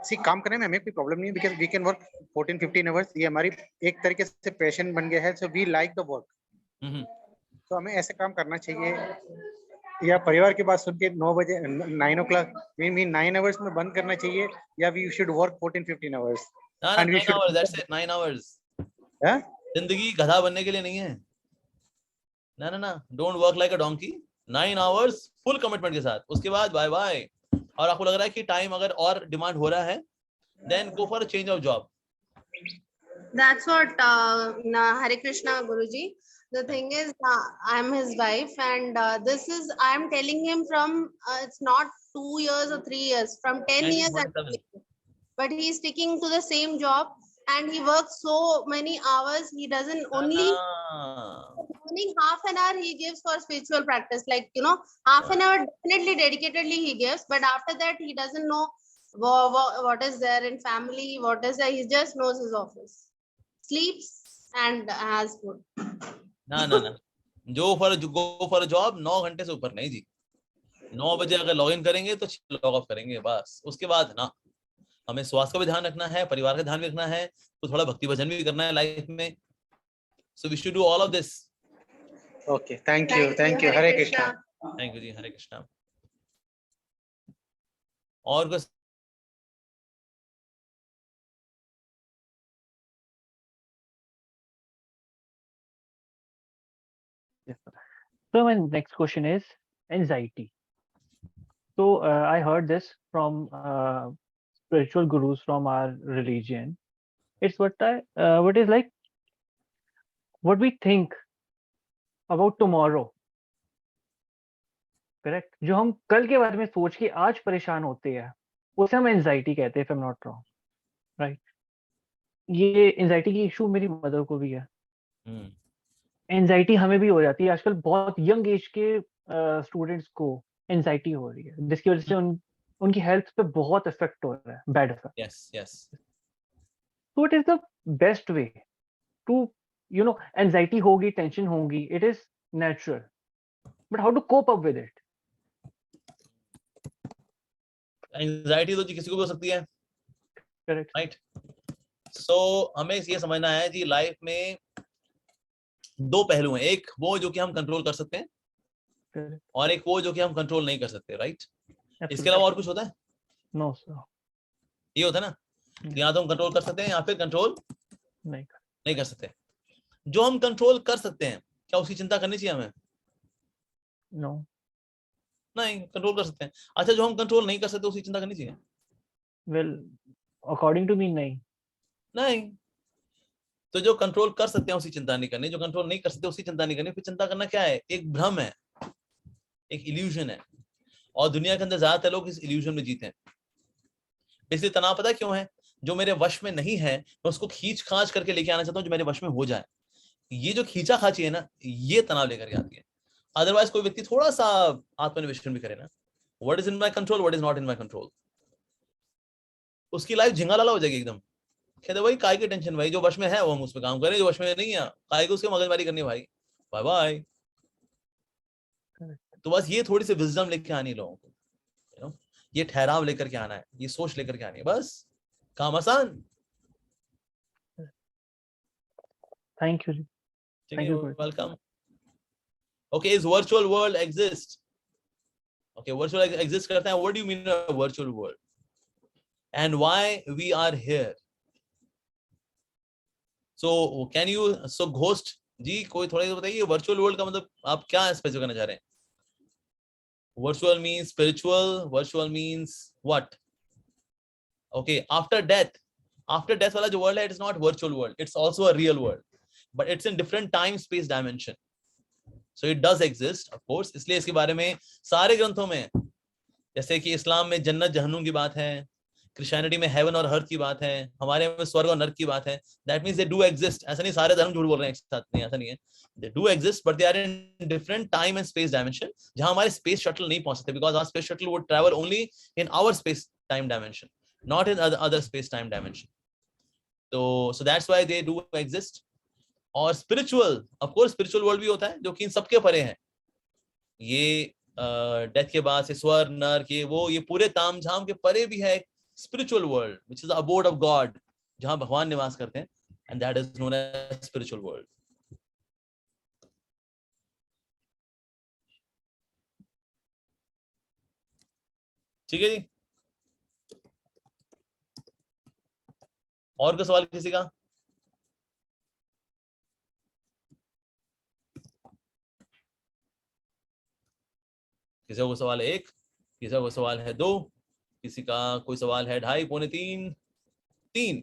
सी काम करने में हमें कोई प्रॉब्लम नहीं है, because we can work 14-15 hours, ये हमारी एक तरीके से पैशन बन गया है, so we like the work. तो हमें ऐसे काम करना चाहिए, या परिवार की बात सुन के 9 बजे 9 o'clock मीन 9 आवर्स में बंद करना चाहिए, या वी शुड वर्क 14-15 आवर्स ना, and we 9 should. Hours, that's it, 9 hours. जिंदगी गधा बनने के लिए नहीं है। ना ना ना, don't work like a donkey. 9 hours full commitment के साथ, उसके बाद बाय बाय। और आपको लग रहा है कि टाइम अगर और डिमांड हो रहा है, then go for a change of job. That's what Hare Krishna Guruji. The thing is, I'm his wife, and this is I'm telling him from it's not 2 years or 3 years, from 10 years, 1947. but he's sticking to the same job, and he works so many hours. He doesn't only morning half an hour he gives for spiritual practice, like half an hour definitely dedicatedly he gives, but after that he doesn't know what is there in family, what is there. He just knows his office, sleeps and has food. ना ना ना, go for job 9 घंटे से ऊपर नहीं जी। 9 बजे अगर log in करेंगे तो लॉग ऑफ करेंगे बस। उसके बाद ना, हमें स्वास्थ्य का भी ध्यान रखना है, परिवार का ध्यान भी रखना है, तो थोड़ा भक्ति भजन भी करना है लाइफ में। So we should do all of this. Okay, thank you. Hare Krishna. Thank you जी, हरे कृष्णा। और कुछ? So my next question is anxiety. So I heard this from spiritual gurus from our religion. It's what is like what we think about tomorrow. Correct? जो हम कल के बारे में सोच के आज परेशान होते हैं, उसे हम एंजाइटी कहते हैं, if I'm not wrong, right? ये एंजाइटी की इशू मेरी मदर को भी है। एंजाइटी हमें भी हो जाती है आजकल, बहुत यंग एज के स्टूडेंट्स को एंजाइटी हो रही है, जिसकी वजह से उनकी हेल्थ पे बहुत इफेक्ट हो रहा है, bad effect. Yes yes. So it is the best way to anxiety होगी, टेंशन होगी, it is natural, but how to cope up with it? Anxiety तो जी किसी को भी हो सकती है, Correct. राइट? सो हमें ये समझना है जी, लाइफ में दो पहलू हैं, एक वो जो कि हम कंट्रोल कर सकते हैं Correct. और एक वो जो कि हम कंट्रोल नहीं कर सकते, राइट? इसके Absolutely. अलावा और कुछ होता है? No, sir. ये होता है ना, या तो हम कंट्रोल कर सकते हैं या फिर कंट्रोल नहीं. नहीं कर सकते। जो हम कंट्रोल कर सकते हैं, क्या उसकी चिंता करनी चाहिए हमें? No. नहीं, कंट्रोल कर सकते हैं। अच्छा, जो हम कंट्रोल नहीं कर सकते उसकी चिंता करनी चाहिए? Well, according to me, नहीं. नहीं। तो जो कंट्रोल कर सकते हैं उसकी चिंता नहीं करनी, जो कंट्रोल नहीं कर सकते उसकी चिंता नहीं करनी। फिर चिंता करना क्या है? एक भ्रम है, एक इल्यूजन है, और दुनिया के अंदर ज्यादातर लोग इस इल्यूजन में जीते हैं। इसलिए तनाव पता क्यों है? जो मेरे वश में नहीं है, मैं उसको खींच खांच करके लेके आना चाहता हूँ जो मेरे वश में हो जाए। ये जो खींचा खाची है ना, ये तनाव लेकर के आती है। अदरवाइज कोई व्यक्ति थोड़ा सा आत्मनिवेशन भी करे ना, what is in my control, what is not in my control, उसकी लाइफ झिंगालाला हो जाएगी एकदम। कहते भाई काय की टेंशन भाई, जो वश में है वो हम उस पर काम करें, जो वश में नहीं है काय को उसके मगजमारी करनी भाई, बाय बाय। तो बस ये थोड़ी सी विजडम लेके आनी लोगों को, यू नो, ये ठहराव लेकर के आना है, ये सोच लेकर के आनी है, बस काम आसान। Thank you. Thank you. Welcome. Okay, is virtual world exist? Okay, virtual exist करता है। What do you mean virtual world and why we are here? So can you, so ghost जी कोई थोड़ा बताइए, वर्चुअल वर्ल्ड का मतलब आप क्या स्पेसिफाई करना चाह रहे हैं? Virtual means spiritual, virtual means what? Okay, after death वाला जो world है, it's not virtual world, it's also a real world, but it's in different time space dimension, so it does exist of course। इसलिए इसके बारे में सारे ग्रंथों में, जैसे कि इस्लाम में जन्नत जहन्नुम की बात है, क्रिश्चियनिटी में हेवन और हर्थ की बात है, हमारे में स्वर्ग और नरक की बात है। That means they do exist. ऐसा नहीं सारे धर्म झूठ बोल रहे हैं एक साथ, नहीं, ऐसा नहीं है। They do exist but they are in different time and space dimension, जहां हमारे स्पेस शटल नहीं पहुंच सकते, because our space shuttle would travel only in our space time dimension, not in other space time dimension. तो so that's why they do exist. और spiritual, of course spiritual world भी होता है जो कि इन सबके परे है। ये डेथ के बाद से स्वर्ग नरक ये पूरे ताम झाम के परे भी है spiritual world, which is the abode of God, जहां भगवान निवास करते हैं, and that is known as spiritual world। ठीक है जी, और कोई सवाल किसी का? किसी का कोई सवाल है? एक, किसी का कोई सवाल है? दो, किसी का कोई सवाल है? ढाई, पौने तीन, तीन।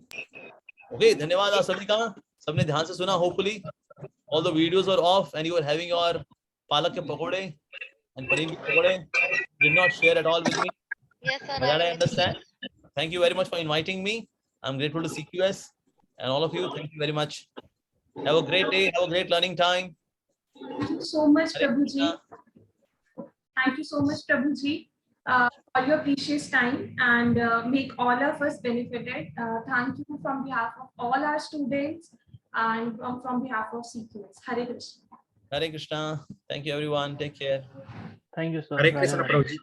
ओके, धन्यवाद आप सभी का, सबने ध्यान से सुना। Hopefully all the videos were off and you were having your palak ke pakode and paneer ke pakode, did not share at all with me. Yes, sir. But that I understand. Thank you very much for inviting me. I'm grateful to CQS and all of you. Thank you very much. Have a great day. Have a great learning time. Thank you so much, Prabhuji. Thank you so much, Prabhuji, for your precious time and make all of us benefited. Thank you from behalf of all our students and from behalf of CQS. Hare Krishna. Hare Krishna. Thank you everyone. Take care. Thank you, sir. Hare Krishna, Prabhuji.